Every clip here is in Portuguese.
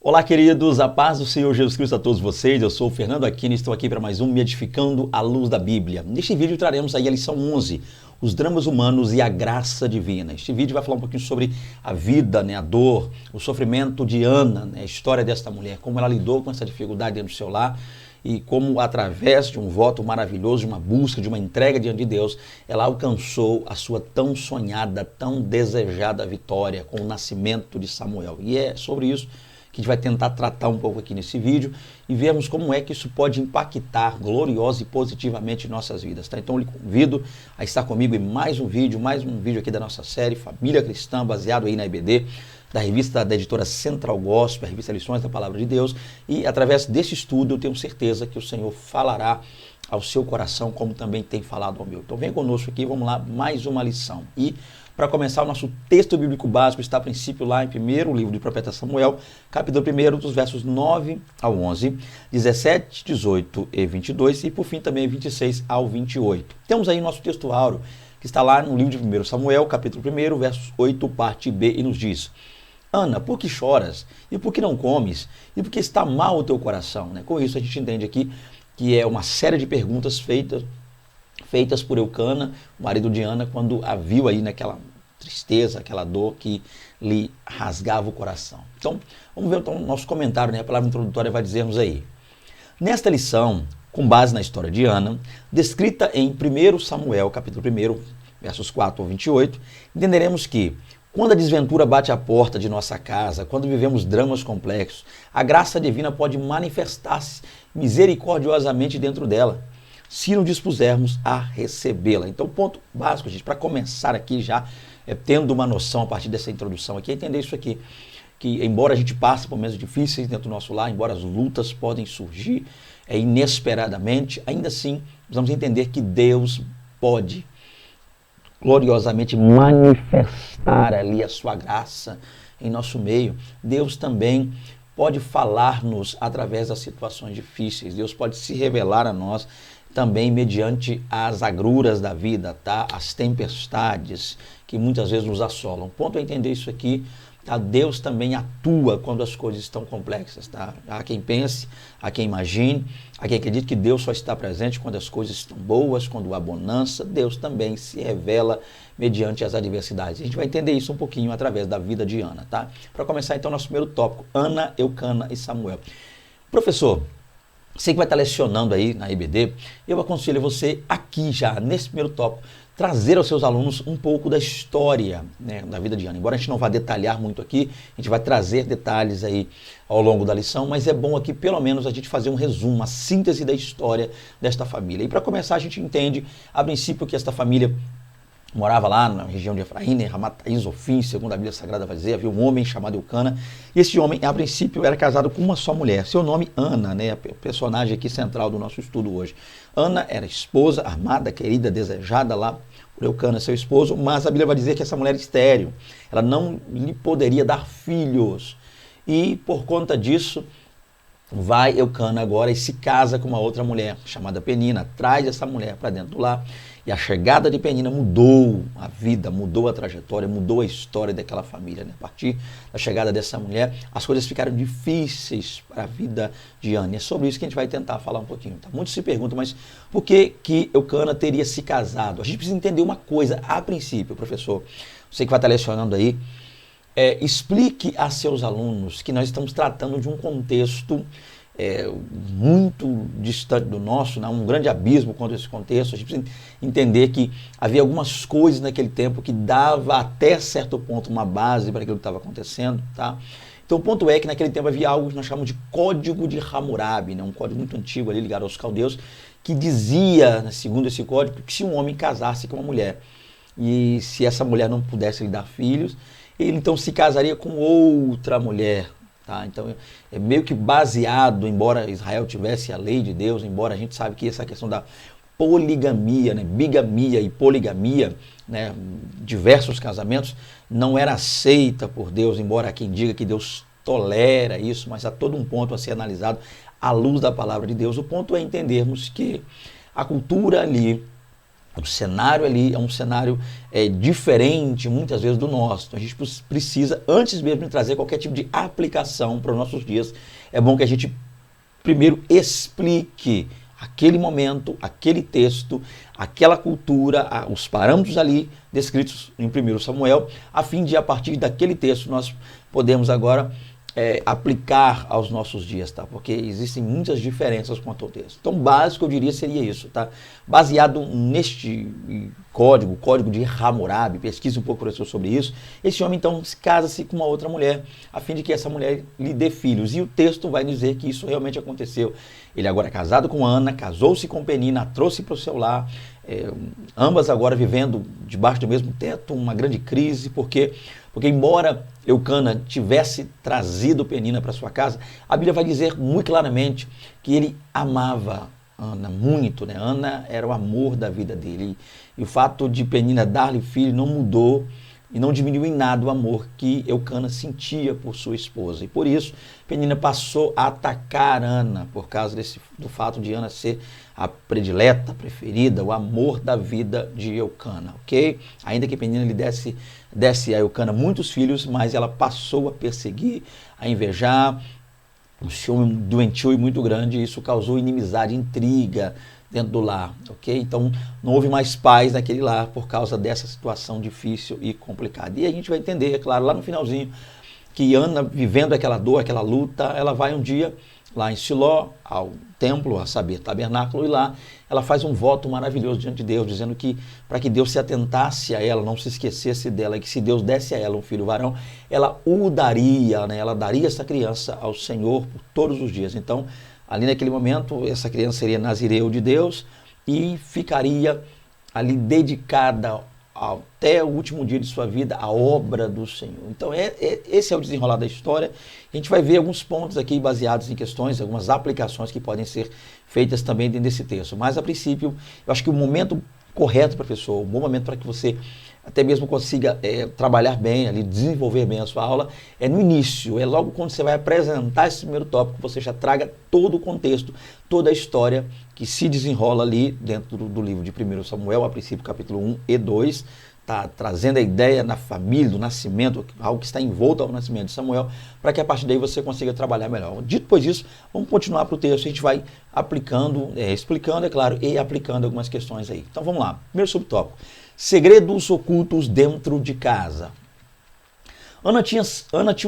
Olá, queridos, a paz do Senhor Jesus Cristo a todos vocês. Eu sou o Fernando Aquino e estou aqui para mais um Me Edificando à Luz da Bíblia. Neste vídeo traremos aí a lição 11, os dramas humanos e a graça divina. Este vídeo vai falar um pouquinho sobre a vida, a dor, o sofrimento de Ana, a história desta mulher, como ela lidou com essa dificuldade dentro do seu lar e como através de um voto maravilhoso, de uma busca, de uma entrega diante de Deus, ela alcançou a sua tão sonhada, tão desejada vitória com o nascimento de Samuel. E é sobre isso que a gente vai tentar tratar um pouco aqui nesse vídeo e vermos como é que isso pode impactar gloriosa e positivamente nossas vidas, tá? Então eu lhe convido a estar comigo em mais um vídeo aqui da nossa série Família Cristã, baseado aí na EBD, da revista da editora Central Gospel, a revista Lições da Palavra de Deus, e através desse estudo eu tenho certeza que o Senhor falará ao seu coração, como também tem falado ao meu. Então vem conosco aqui, vamos lá, mais uma lição. E para começar, o nosso texto bíblico básico está a princípio lá em primeiro livro do profeta Samuel, capítulo 1, dos versos 9 ao 11, 17, 18 e 22, e por fim também 26 ao 28. Temos aí nosso texto áureo, que está lá no livro de 1 Samuel, capítulo 1, versos 8, parte B, e nos diz: Ana, por que choras? E por que não comes? E por que está mal o teu coração? Com isso a gente entende aqui que é uma série de perguntas feitas por Eucana, o marido de Ana, quando a viu aí naquela tristeza, aquela dor que lhe rasgava o coração. Então, vamos ver então, o nosso comentário, A palavra introdutória vai dizer-nos aí. Nesta lição, com base na história de Ana, descrita em 1 Samuel, capítulo 1, versos 4 ao 28, entenderemos que quando a desventura bate à porta de nossa casa, quando vivemos dramas complexos, a graça divina pode manifestar-se misericordiosamente dentro dela, se nos dispusermos a recebê-la. Então, o ponto básico, gente, para começar aqui já, tendo uma noção a partir dessa introdução aqui, é entender isso aqui, que embora a gente passe por momentos difíceis dentro do nosso lar, embora as lutas podem surgir inesperadamente, ainda assim, precisamos entender que Deus pode gloriosamente manifestar ali a sua graça em nosso meio. Deus também pode falar-nos através das situações difíceis. Deus pode se revelar a nós também mediante as agruras da vida, tá? As tempestades que muitas vezes nos assolam. O ponto é entender isso aqui, tá? Deus também atua quando as coisas estão complexas, tá? Há quem pense, há quem imagine, há quem acredite que Deus só está presente quando as coisas estão boas, quando há bonança. Deus também se revela mediante as adversidades. A gente vai entender isso um pouquinho através da vida de Ana, tá? Para começar então nosso primeiro tópico, Ana, Eucana e Samuel. Professor, você que vai estar lecionando aí na EBD, eu aconselho você aqui já, nesse primeiro tópico, trazer aos seus alunos um pouco da história, da vida de Ana. Embora a gente não vá detalhar muito aqui, a gente vai trazer detalhes aí ao longo da lição, mas é bom aqui pelo menos a gente fazer um resumo, uma síntese da história desta família. E para começar a gente entende, a princípio, que esta família morava lá na região de Efraim, Ramataim, Zofim, segundo a Bíblia Sagrada vai dizer, havia um homem chamado Eucana, e esse homem, a princípio, era casado com uma só mulher, seu nome Ana, a personagem aqui central do nosso estudo hoje. Ana era esposa, amada, querida, desejada lá por Eucana, seu esposo, mas a Bíblia vai dizer que essa mulher era estéril, ela não lhe poderia dar filhos, e por conta disso, vai Eucana agora e se casa com uma outra mulher chamada Penina, traz essa mulher para dentro do lar, e a chegada de Penina mudou a vida, mudou a trajetória, mudou a história daquela família. A partir da chegada dessa mulher, as coisas ficaram difíceis para a vida de Ana. E é sobre isso que a gente vai tentar falar um pouquinho. Tá? Muitos se perguntam, mas por que Eucana teria se casado? A gente precisa entender uma coisa, a princípio, professor, você que vai estar lecionando aí, explique a seus alunos que nós estamos tratando de um contexto muito distante do nosso, um grande abismo quanto a esse contexto. A gente precisa entender que havia algumas coisas naquele tempo que dava até certo ponto uma base para aquilo que estava acontecendo, tá? Então o ponto é que naquele tempo havia algo que nós chamamos de Código de Hammurabi, um código muito antigo ali ligado aos caldeus, que dizia, segundo esse código, que se um homem casasse com uma mulher e se essa mulher não pudesse lhe dar filhos, ele então se casaria com outra mulher. Tá? Então é meio que baseado, embora Israel tivesse a lei de Deus, embora a gente sabe que essa questão da poligamia, bigamia e poligamia, diversos casamentos, não era aceita por Deus, embora há quem diga que Deus tolera isso, mas há todo um ponto a ser analisado à luz da palavra de Deus. O ponto é entendermos que a cultura ali O cenário ali é um cenário diferente, muitas vezes, do nosso. Então, a gente precisa, antes mesmo de trazer qualquer tipo de aplicação para os nossos dias, é bom que a gente primeiro explique aquele momento, aquele texto, aquela cultura, os parâmetros ali descritos em 1 Samuel, a fim de, a partir daquele texto, nós podemos agora aplicar aos nossos dias, tá? Porque existem muitas diferenças quanto ao texto. Então, básico, eu diria, seria isso, tá? Baseado neste código, código de Hammurabi, pesquise um pouco, professor, sobre isso. Esse homem, então, casa-se com uma outra mulher, a fim de que essa mulher lhe dê filhos. E o texto vai dizer que isso realmente aconteceu. Ele agora é casado com Ana, casou-se com Penina, a trouxe para o seu lar, ambas agora vivendo debaixo do mesmo teto, uma grande crise, porque embora Eucana tivesse trazido Penina para sua casa, a Bíblia vai dizer muito claramente que ele amava Ana muito, né? Ana era o amor da vida dele, e o fato de Penina dar-lhe filho não mudou e não diminuiu em nada o amor que Eucana sentia por sua esposa. E por isso, Penina passou a atacar Ana, por causa do fato de Ana ser a predileta, a preferida, o amor da vida de Eucana, ok? Ainda que Penina lhe desse a Eucana muitos filhos, mas ela passou a perseguir, a invejar, um ciúme doentio e muito grande, e isso causou inimizade, intriga dentro do lar, ok? Então, não houve mais paz naquele lar por causa dessa situação difícil e complicada. E a gente vai entender, é claro, lá no finalzinho, que Ana, vivendo aquela dor, aquela luta, ela vai um dia lá em Siló, ao templo, a saber, tabernáculo, e lá ela faz um voto maravilhoso diante de Deus, dizendo que para que Deus se atentasse a ela, não se esquecesse dela, e que se Deus desse a ela um filho varão, ela o daria, né? Ela daria essa criança ao Senhor por todos os dias. Então, ali naquele momento, essa criança seria nazireu de Deus e ficaria ali dedicada até o último dia de sua vida à obra do Senhor. Então, esse é o desenrolar da história. A gente vai ver alguns pontos aqui baseados em questões, algumas aplicações que podem ser feitas também dentro desse texto. Mas, a princípio, eu acho que o momento correto, professor, o bom momento para que você até mesmo consiga trabalhar bem, ali, desenvolver bem a sua aula, é no início, é logo quando você vai apresentar esse primeiro tópico, você já traga todo o contexto, toda a história que se desenrola ali dentro do livro de 1 Samuel, a princípio capítulo 1 e 2, tá trazendo a ideia na família, do nascimento, algo que está envolto ao nascimento de Samuel, para que a partir daí você consiga trabalhar melhor. Dito depois disso, vamos continuar para o texto, a gente vai aplicando, explicando, é claro, e aplicando algumas questões aí. Então vamos lá, primeiro subtópico. Segredos ocultos dentro de casa. Ana tinha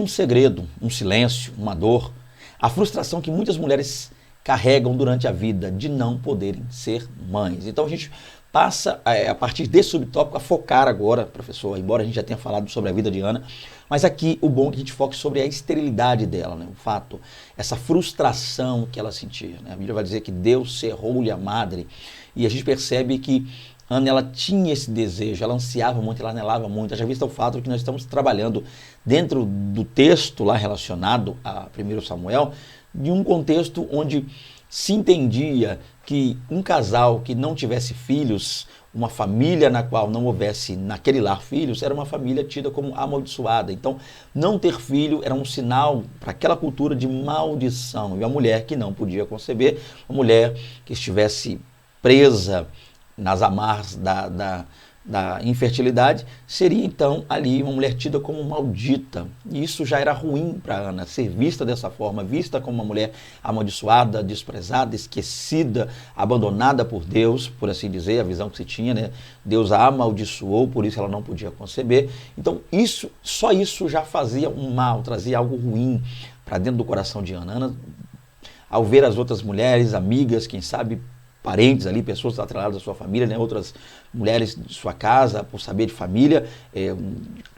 um segredo, um silêncio, uma dor, a frustração que muitas mulheres carregam durante a vida de não poderem ser mães. Então a gente passa, a partir desse subtópico, a focar agora, professor, embora a gente já tenha falado sobre a vida de Ana, mas aqui o bom é que a gente foque sobre a esterilidade dela, né? O fato, essa frustração que ela sentia, né? A Bíblia vai dizer que Deus cerrou-lhe a madre, e a gente percebe que Ana, ela tinha esse desejo, ela ansiava muito, ela anelava muito. Já visto o fato de que nós estamos trabalhando dentro do texto lá relacionado a 1 Samuel, de um contexto onde se entendia que um casal que não tivesse filhos, uma família na qual não houvesse naquele lar filhos, era uma família tida como amaldiçoada. Então, não ter filho era um sinal para aquela cultura de maldição. E a mulher que não podia conceber, uma mulher que estivesse presa nas amarras da infertilidade, seria então ali uma mulher tida como maldita. E isso já era ruim para Ana, ser vista dessa forma, vista como uma mulher amaldiçoada, desprezada, esquecida, abandonada por Deus, por assim dizer, a visão que se tinha, né? Deus a amaldiçoou, por isso ela não podia conceber. Então só isso já fazia um mal, trazia algo ruim para dentro do coração de Ana. Ana, ao ver as outras mulheres, amigas, quem sabe parentes ali, pessoas atreladas à sua família, né? Outras mulheres de sua casa, por saber de família,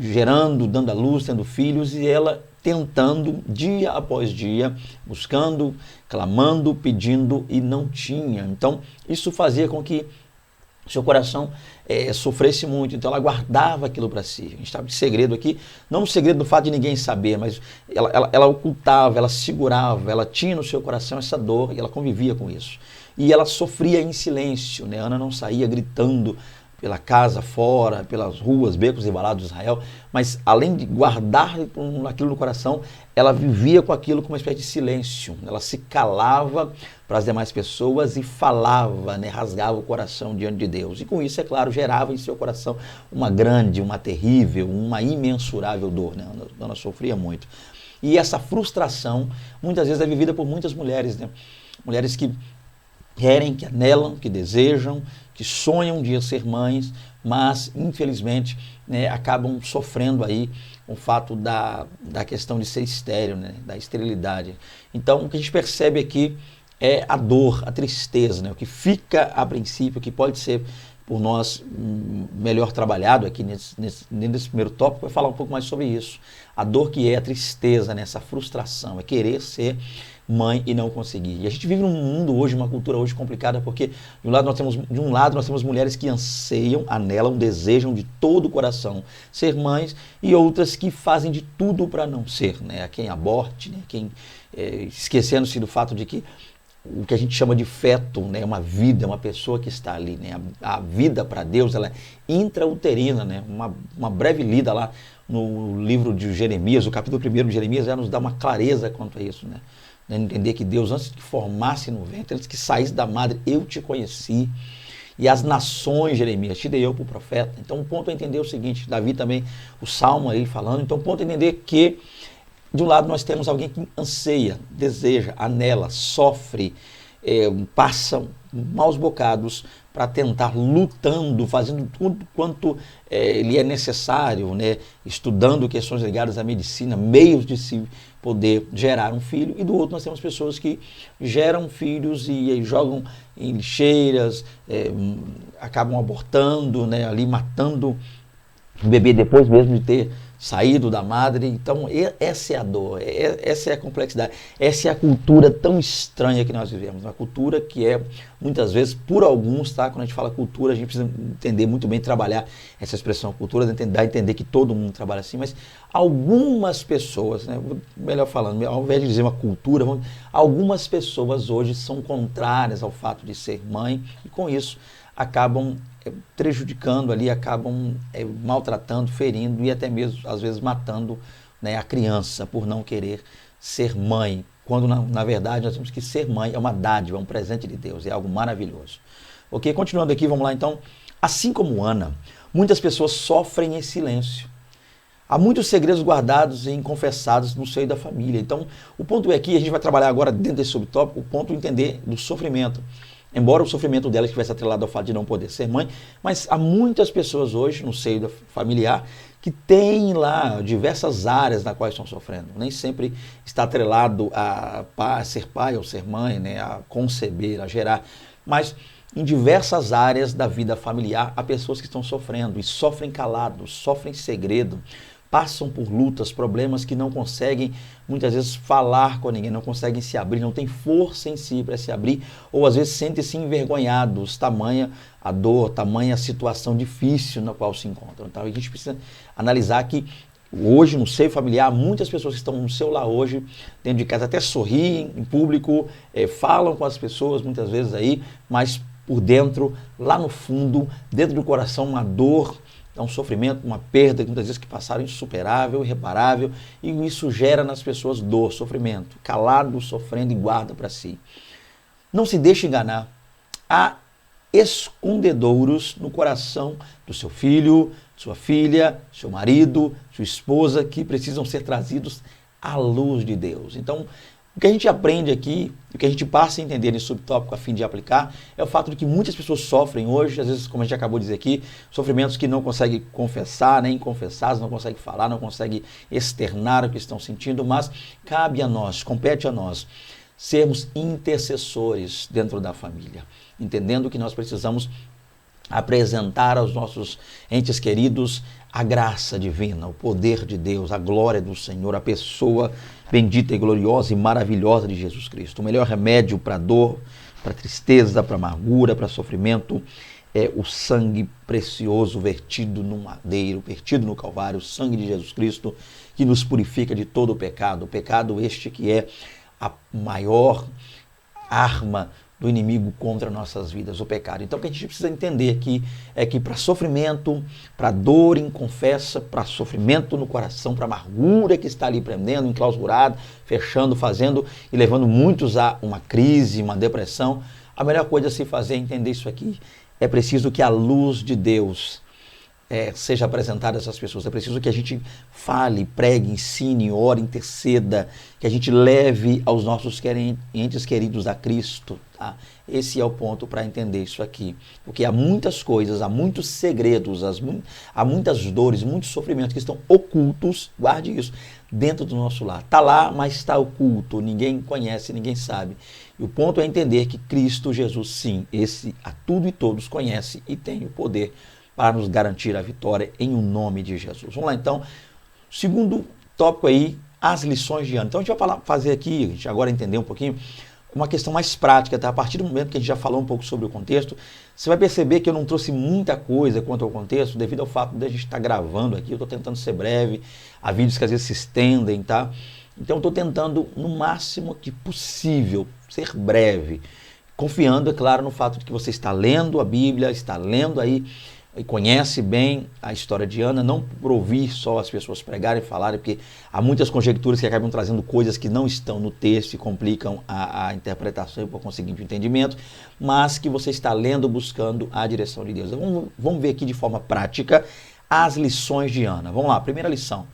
gerando, dando à luz, tendo filhos, e ela tentando dia após dia, buscando, clamando, pedindo, e não tinha. Então, isso fazia com que seu coração sofresse muito, então ela guardava aquilo para si. A gente estava de segredo aqui, não um segredo do fato de ninguém saber, mas ela ocultava, ela segurava, ela tinha no seu coração essa dor e ela convivia com isso. E ela sofria em silêncio, né? Ana não saía gritando pela casa fora, pelas ruas, becos e valados de Israel, mas além de guardar aquilo no coração, ela vivia com aquilo como uma espécie de silêncio. Ela se calava para as demais pessoas e falava, né, rasgava o coração diante de Deus. E com isso, é claro, gerava em seu coração uma grande, uma terrível, uma imensurável dor, né? Ela sofria muito. E essa frustração, muitas vezes, é vivida por muitas mulheres, né? Mulheres que querem, que anelam, que desejam, que sonham um dia ser mães, mas, infelizmente, né, acabam sofrendo aí o fato da questão de ser estéril, né, da esterilidade. Então, o que a gente percebe aqui é a dor, a tristeza, né, o que fica a princípio, que pode ser por nós melhor trabalhado aqui nesse primeiro tópico, vai falar um pouco mais sobre isso. A dor que é a tristeza, né, essa frustração, é querer ser mãe e não conseguir. E a gente vive num mundo hoje, uma cultura hoje complicada, porque de um lado nós temos mulheres que anseiam, anelam, desejam de todo o coração ser mães, e outras que fazem de tudo para não ser, né? A quem aborte, né? Quem esquecendo-se do fato de que o que a gente chama de feto, né, é uma vida, uma pessoa que está ali, né? A vida para Deus, ela é intrauterina, né? Uma breve lida lá no livro de Jeremias, o capítulo 1 de Jeremias, já nos dá uma clareza quanto a isso, né? Entender que Deus, antes de formasse no ventre, antes que saísse da madre, eu te conheci. E as nações, Jeremias, te dei eu para o profeta. Então, o ponto é entender o seguinte, Davi também, o Salmo aí falando, então o ponto é entender que, de um lado, nós temos alguém que anseia, deseja, anela, sofre, passa maus bocados para tentar, lutando, fazendo tudo quanto lhe é necessário, né? Estudando questões ligadas à medicina, meios de se poder gerar um filho, e do outro nós temos pessoas que geram filhos e jogam em lixeiras, acabam abortando, né? Ali matando o bebê depois mesmo de ter saído da madre. Então, essa é a dor, essa é a complexidade, essa é a cultura tão estranha que nós vivemos, uma cultura que é, muitas vezes, por alguns, tá? Quando a gente fala cultura, a gente precisa entender muito bem, trabalhar essa expressão cultura, dar a entender que todo mundo trabalha assim, mas algumas pessoas, né? Melhor falando, ao invés de dizer uma cultura, algumas pessoas hoje são contrárias ao fato de ser mãe, e com isso acabam prejudicando ali, acabam maltratando, ferindo e até mesmo, às vezes, matando, né, a criança por não querer ser mãe, quando na verdade nós temos que ser mãe, é uma dádiva, é um presente de Deus, é algo maravilhoso. Ok? Continuando aqui, vamos lá então. Assim como Ana, muitas pessoas sofrem em silêncio. Há muitos segredos guardados e inconfessados no seio da família. Então, o ponto é aqui, a gente vai trabalhar agora dentro desse subtópico, o ponto é entender do sofrimento. Embora o sofrimento dela estivesse atrelado ao fato de não poder ser mãe, mas há muitas pessoas hoje no seio familiar que têm lá diversas áreas na quais estão sofrendo. Nem sempre está atrelado a ser pai ou ser mãe, né, a conceber, a gerar, mas em diversas áreas da vida familiar há pessoas que estão sofrendo e sofrem calados, sofrem segredo, passam por lutas, problemas que não conseguem, muitas vezes, falar com ninguém, não conseguem se abrir, não tem força em si para se abrir, ou às vezes sentem-se envergonhados, tamanha a dor, tamanha a situação difícil na qual se encontram. Então a gente precisa analisar que hoje, no seio familiar, muitas pessoas que estão no seu lar hoje, dentro de casa, até sorriem em público, falam com as pessoas muitas vezes aí, mas por dentro, lá no fundo, dentro do coração, uma dor, um sofrimento, uma perda, muitas vezes que passaram insuperável, irreparável, e isso gera nas pessoas dor, sofrimento, calado, sofrendo e guarda para si. Não se deixe enganar. Há escondedouros no coração do seu filho, sua filha, seu marido, sua esposa, que precisam ser trazidos à luz de Deus. Então, o que a gente aprende aqui, o que a gente passa a entender nesse subtópico a fim de aplicar, é o fato de que muitas pessoas sofrem hoje, às vezes, como a gente acabou de dizer aqui, sofrimentos que não conseguem confessar, nem confessados, não conseguem falar, não conseguem externar o que estão sentindo, mas cabe a nós, compete a nós, sermos intercessores dentro da família, entendendo que nós precisamos apresentar aos nossos entes queridos a graça divina, o poder de Deus, a glória do Senhor, a pessoa bendita e gloriosa e maravilhosa de Jesus Cristo. O melhor remédio para a dor, para a tristeza, para a amargura, para o sofrimento é o sangue precioso vertido no madeiro, vertido no Calvário, o sangue de Jesus Cristo que nos purifica de todo o pecado este que é a maior arma do inimigo contra nossas vidas, o pecado. Então o que a gente precisa entender aqui é que para sofrimento, para dor inconfessa, para sofrimento no coração, para amargura que está ali prendendo, enclausurado, fechando, fazendo e levando muitos a uma crise, uma depressão, a melhor coisa a se fazer é entender isso aqui. É preciso que a luz de Deus seja apresentada a essas pessoas. É preciso que a gente fale, pregue, ensine, ore, interceda, que a gente leve aos nossos entes queridos a Cristo. Tá? Esse é o ponto para entender isso aqui. Porque há muitas coisas, há muitos segredos, há muitas dores, muitos sofrimentos que estão ocultos, guarde isso, dentro do nosso lar. Está lá, mas está oculto, ninguém conhece, ninguém sabe. E o ponto é entender que Cristo Jesus, sim, esse a tudo e todos conhece e tem o poder para nos garantir a vitória em o nome de Jesus. Vamos lá então, segundo tópico aí, as lições de ano. Então a gente vai fazer aqui, a gente agora entender um pouquinho, uma questão mais prática, tá? A partir do momento que a gente já falou um pouco sobre o contexto, você vai perceber que eu não trouxe muita coisa quanto ao contexto, devido ao fato de a gente estar gravando aqui, eu estou tentando ser breve, há vídeos que às vezes se estendem, tá? Então eu estou tentando, no máximo que possível, ser breve, confiando, é claro, no fato de que você está lendo a Bíblia, está lendo aí, e conhece bem a história de Ana, não por ouvir só as pessoas pregarem e falarem, porque há muitas conjecturas que acabam trazendo coisas que não estão no texto e complicam a interpretação e por conseguinte o entendimento, mas que você está lendo, buscando a direção de Deus. Então, vamos ver aqui de forma prática as lições de Ana. Vamos lá, primeira lição.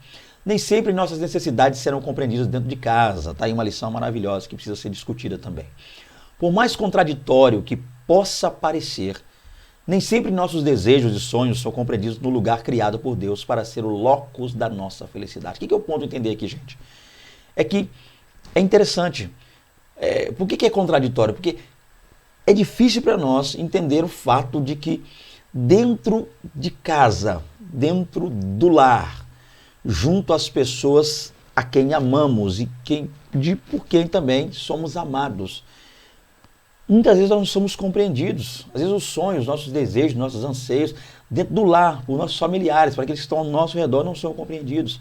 Nem sempre nossas necessidades serão compreendidas dentro de casa. Está aí uma lição maravilhosa que precisa ser discutida também. Por mais contraditório que possa parecer, nem sempre nossos desejos e sonhos são compreendidos no lugar criado por Deus para ser o locus da nossa felicidade. O que é o ponto de entender aqui, gente? É que é interessante. Por que é contraditório? Porque é difícil para nós entender o fato de que dentro de casa, dentro do lar, junto às pessoas a quem amamos e por quem também somos amados, muitas vezes nós não somos compreendidos. Às vezes os sonhos, nossos desejos, nossos anseios, dentro do lar, por nossos familiares, para aqueles que estão ao nosso redor, não são compreendidos.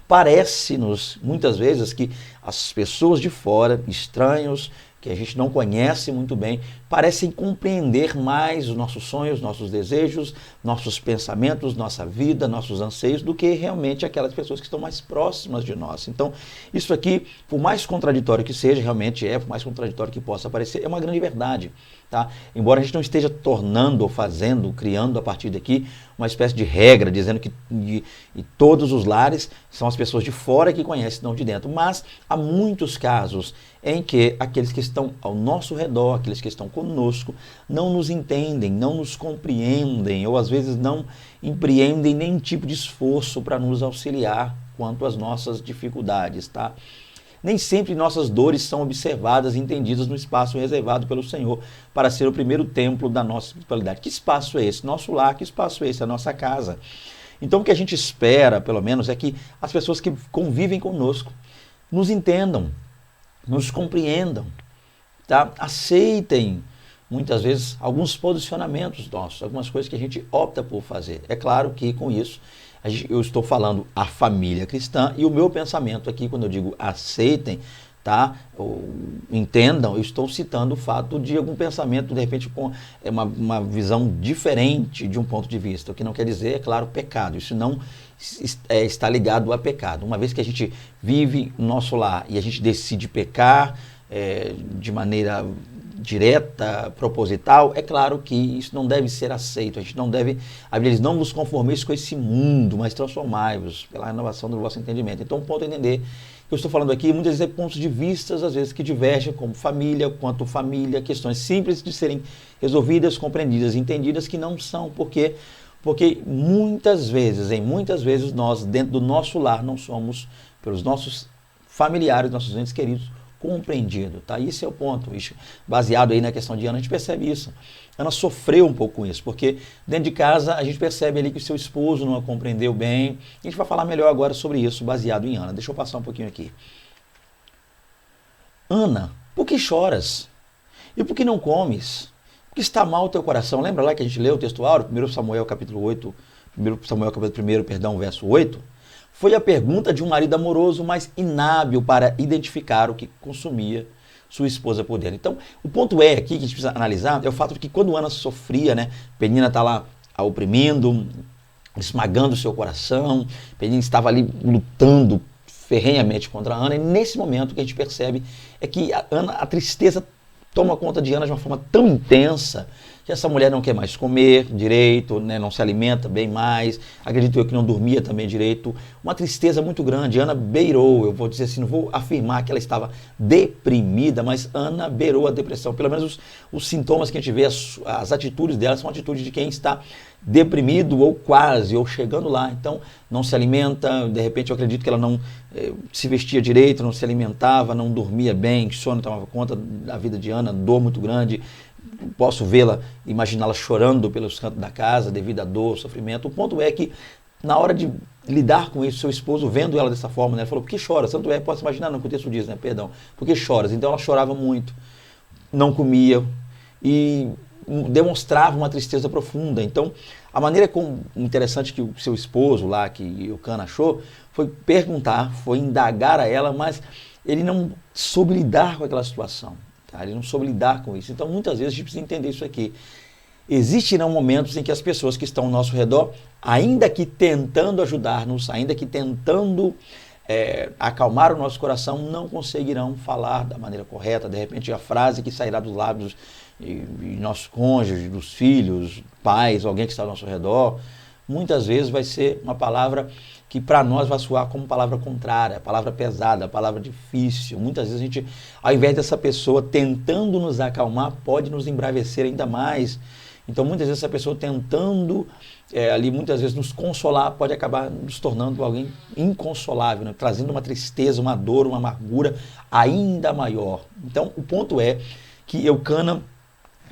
Parece-nos, muitas vezes, que as pessoas de fora, estranhos, que a gente não conhece muito bem, parecem compreender mais os nossos sonhos, nossos desejos, nossos pensamentos, nossa vida, nossos anseios, do que realmente aquelas pessoas que estão mais próximas de nós. Então, isso aqui, por mais contraditório que seja, realmente por mais contraditório que possa parecer, é uma grande verdade. Tá? Embora a gente não esteja tornando ou fazendo, criando a partir daqui uma espécie de regra, dizendo que todos os lares são as pessoas de fora que conhecem, não de dentro. Mas há muitos casos em que aqueles que estão ao nosso redor, aqueles que estão conosco, não nos entendem, não nos compreendem, ou às vezes não empreendem nenhum tipo de esforço para nos auxiliar quanto às nossas dificuldades, tá? Nem sempre nossas dores são observadas e entendidas no espaço reservado pelo Senhor para ser o primeiro templo da nossa espiritualidade. Que espaço é esse? Nosso lar. Que espaço é esse? A nossa casa. Então o que a gente espera, pelo menos, é que as pessoas que convivem conosco nos entendam, nos compreendam, tá? Aceitem, muitas vezes, alguns posicionamentos nossos, algumas coisas que a gente opta por fazer. É claro que com isso eu estou falando a família cristã e o meu pensamento aqui, quando eu digo aceitem, tá? Ou entendam, eu estou citando o fato de algum pensamento, de repente, com uma visão diferente de um ponto de vista, o que não quer dizer, é claro, pecado. Isso não está ligado a pecado. Uma vez que a gente vive no nosso lar e a gente decide pecar de maneira direta, proposital, é claro que isso não deve ser aceito. A gente não deve, a Bíblia diz, não vos conformeis com esse mundo, mas transformai-vos pela renovação do vosso entendimento. Então, o ponto é entender que eu estou falando aqui, muitas vezes é pontos de vista, às vezes, que divergem, como família, quanto família, questões simples de serem resolvidas, compreendidas, entendidas, que não são, porque muitas vezes nós, dentro do nosso lar, não somos, pelos nossos familiares, nossos entes queridos, compreendido, tá? Esse é o ponto. Baseado aí na questão de Ana, a gente percebe isso. Ana sofreu um pouco com isso, porque dentro de casa a gente percebe ali que o seu esposo não a compreendeu bem. A gente vai falar melhor agora sobre isso, baseado em Ana. Deixa eu passar um pouquinho aqui. Ana, por que choras? E por que não comes? Porque está mal o teu coração. Lembra lá que a gente leu o texto áureo, 1 Samuel capítulo 8, 1 Samuel capítulo 1, verso 8? Foi a pergunta de um marido amoroso, mas inábil para identificar o que consumia sua esposa por dentro. Então, o ponto é aqui que a gente precisa analisar é o fato de que quando Ana sofria, né, Penina está lá a oprimindo, esmagando o seu coração, Penina estava ali lutando ferrenhamente contra a Ana, e nesse momento o que a gente percebe é que a tristeza toma conta de Ana de uma forma tão intensa que essa mulher não quer mais comer direito, né, não se alimenta bem mais, acredito eu que não dormia também direito, uma tristeza muito grande. Ana beirou, eu vou dizer assim, não vou afirmar que ela estava deprimida, mas Ana beirou a depressão, pelo menos os sintomas que a gente vê, as atitudes dela são atitudes de quem está deprimido ou quase, ou chegando lá. Então não se alimenta, de repente eu acredito que ela não se vestia direito, não se alimentava, não dormia bem, sono tomava conta da vida de Ana, dor muito grande. Posso vê-la, imaginá-la chorando pelos cantos da casa devido à dor, sofrimento. O ponto é que na hora de lidar com isso, seu esposo vendo ela dessa forma, né, ele falou, por que choras? Tanto é, posso imaginar, no contexto disso, né, perdão, por que choras? Então ela chorava muito, não comia e demonstrava uma tristeza profunda. Então, a maneira interessante que o seu esposo lá, que o Cana achou, foi perguntar, foi indagar a ela, mas ele não soube lidar com aquela situação. Tá? Ele não soube lidar com isso. Então, muitas vezes, a gente precisa entender isso aqui. Existirão momentos em que as pessoas que estão ao nosso redor, ainda que tentando ajudar-nos, ainda que tentando acalmar o nosso coração, não conseguirão falar da maneira correta. De repente, a frase que sairá dos lábios e nossos cônjuges, dos filhos, pais, alguém que está ao nosso redor, muitas vezes vai ser uma palavra que para nós vai soar como palavra contrária, palavra pesada, palavra difícil. Muitas vezes a gente, ao invés dessa pessoa tentando nos acalmar, pode nos embravecer ainda mais. Então muitas vezes essa pessoa tentando ali muitas vezes nos consolar pode acabar nos tornando alguém inconsolável, né? Trazendo uma tristeza, uma dor, uma amargura ainda maior. Então o ponto é que Eucana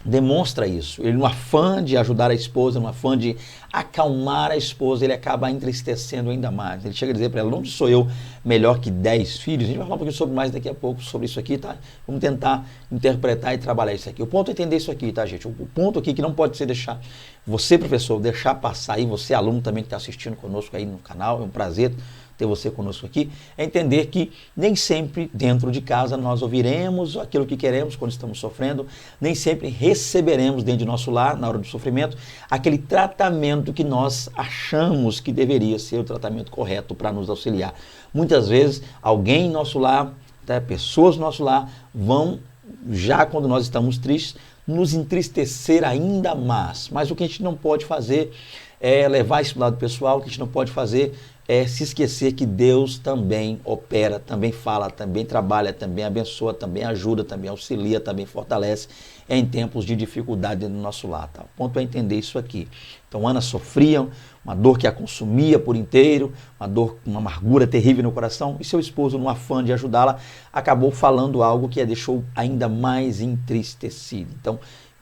demonstra isso. Ele, no afã de ajudar a esposa, no afã de acalmar a esposa, ele acaba entristecendo ainda mais. Ele chega a dizer para ela, não sou eu melhor que 10 filhos? A gente vai falar um pouquinho sobre mais daqui a pouco, sobre isso aqui, tá? Vamos tentar interpretar e trabalhar isso aqui. O ponto é entender isso aqui, tá, gente? O ponto aqui que não pode ser deixar, você, professor, deixar passar aí, você, aluno também que está assistindo conosco aí no canal, é um prazer ter você conosco aqui, é entender que nem sempre dentro de casa nós ouviremos aquilo que queremos quando estamos sofrendo, nem sempre receberemos dentro de nosso lar, na hora do sofrimento, aquele tratamento que nós achamos que deveria ser o tratamento correto para nos auxiliar. Muitas vezes alguém em nosso lar, pessoas no nosso lar vão, já quando nós estamos tristes, nos entristecer ainda mais. Mas o que a gente não pode fazer é levar isso para o lado pessoal, o que a gente não pode fazer é se esquecer que Deus também opera, também fala, também trabalha, também abençoa, também ajuda, também auxilia, também fortalece em tempos de dificuldade no nosso lar. Tá? O ponto é entender isso aqui. Então Ana sofria, uma dor que a consumia por inteiro, uma dor, uma amargura terrível no coração, e seu esposo, no afã de ajudá-la, acabou falando algo que a deixou ainda mais entristecida. Então,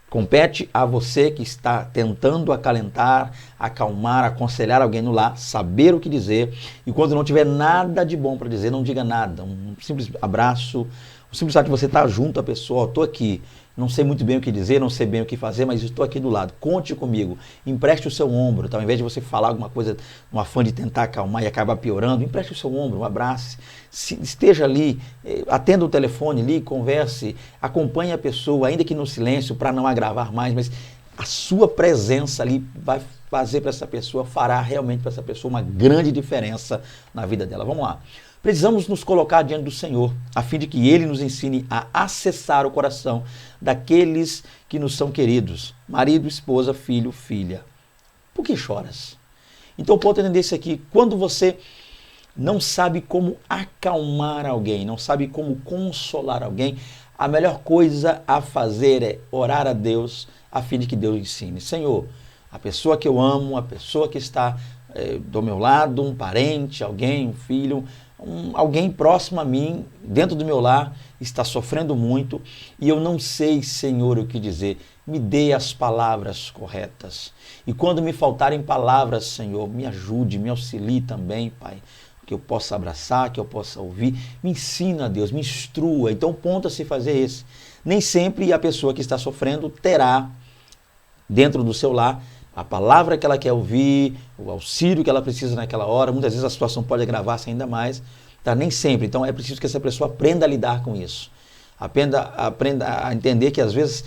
compete a você que está tentando acalentar, acalmar, aconselhar alguém no lar, saber o que dizer, e quando não tiver nada de bom para dizer, não diga nada. Um simples abraço, o simples fato de você estar junto à pessoa, estou aqui, não sei muito bem o que dizer, não sei bem o que fazer, mas estou aqui do lado, conte comigo, empreste o seu ombro, tá? Ao invés de você falar alguma coisa no afã de tentar acalmar e acabar piorando, empreste o seu ombro, um abraço, esteja ali, atenda o telefone ali, converse, acompanhe a pessoa, ainda que no silêncio, para não agravar mais, mas a sua presença ali vai fazer para essa pessoa, fará realmente para essa pessoa uma grande diferença na vida dela. Vamos lá. Precisamos nos colocar diante do Senhor, a fim de que Ele nos ensine a acessar o coração daqueles que nos são queridos, marido, esposa, filho, filha. Por que choras? Então, o ponto é entender isso aqui. Quando você não sabe como acalmar alguém, não sabe como consolar alguém, a melhor coisa a fazer é orar a Deus, a fim de que Deus ensine. Senhor, a pessoa que eu amo, a pessoa que está do meu lado, um parente, alguém, um filho, alguém próximo a mim, dentro do meu lar, está sofrendo muito e eu não sei, Senhor, o que dizer. Me dê as palavras corretas. E quando me faltarem palavras, Senhor, me ajude, me auxilie também, Pai, que eu possa abraçar, que eu possa ouvir. Me ensina, Deus, me instrua. Então, o ponto a se fazer é esse. Nem sempre a pessoa que está sofrendo terá, dentro do seu lar, a palavra que ela quer ouvir, o auxílio que ela precisa naquela hora. Muitas vezes a situação pode agravar-se ainda mais, tá? Nem sempre. Então é preciso que essa pessoa aprenda a lidar com isso. Aprenda a entender que às vezes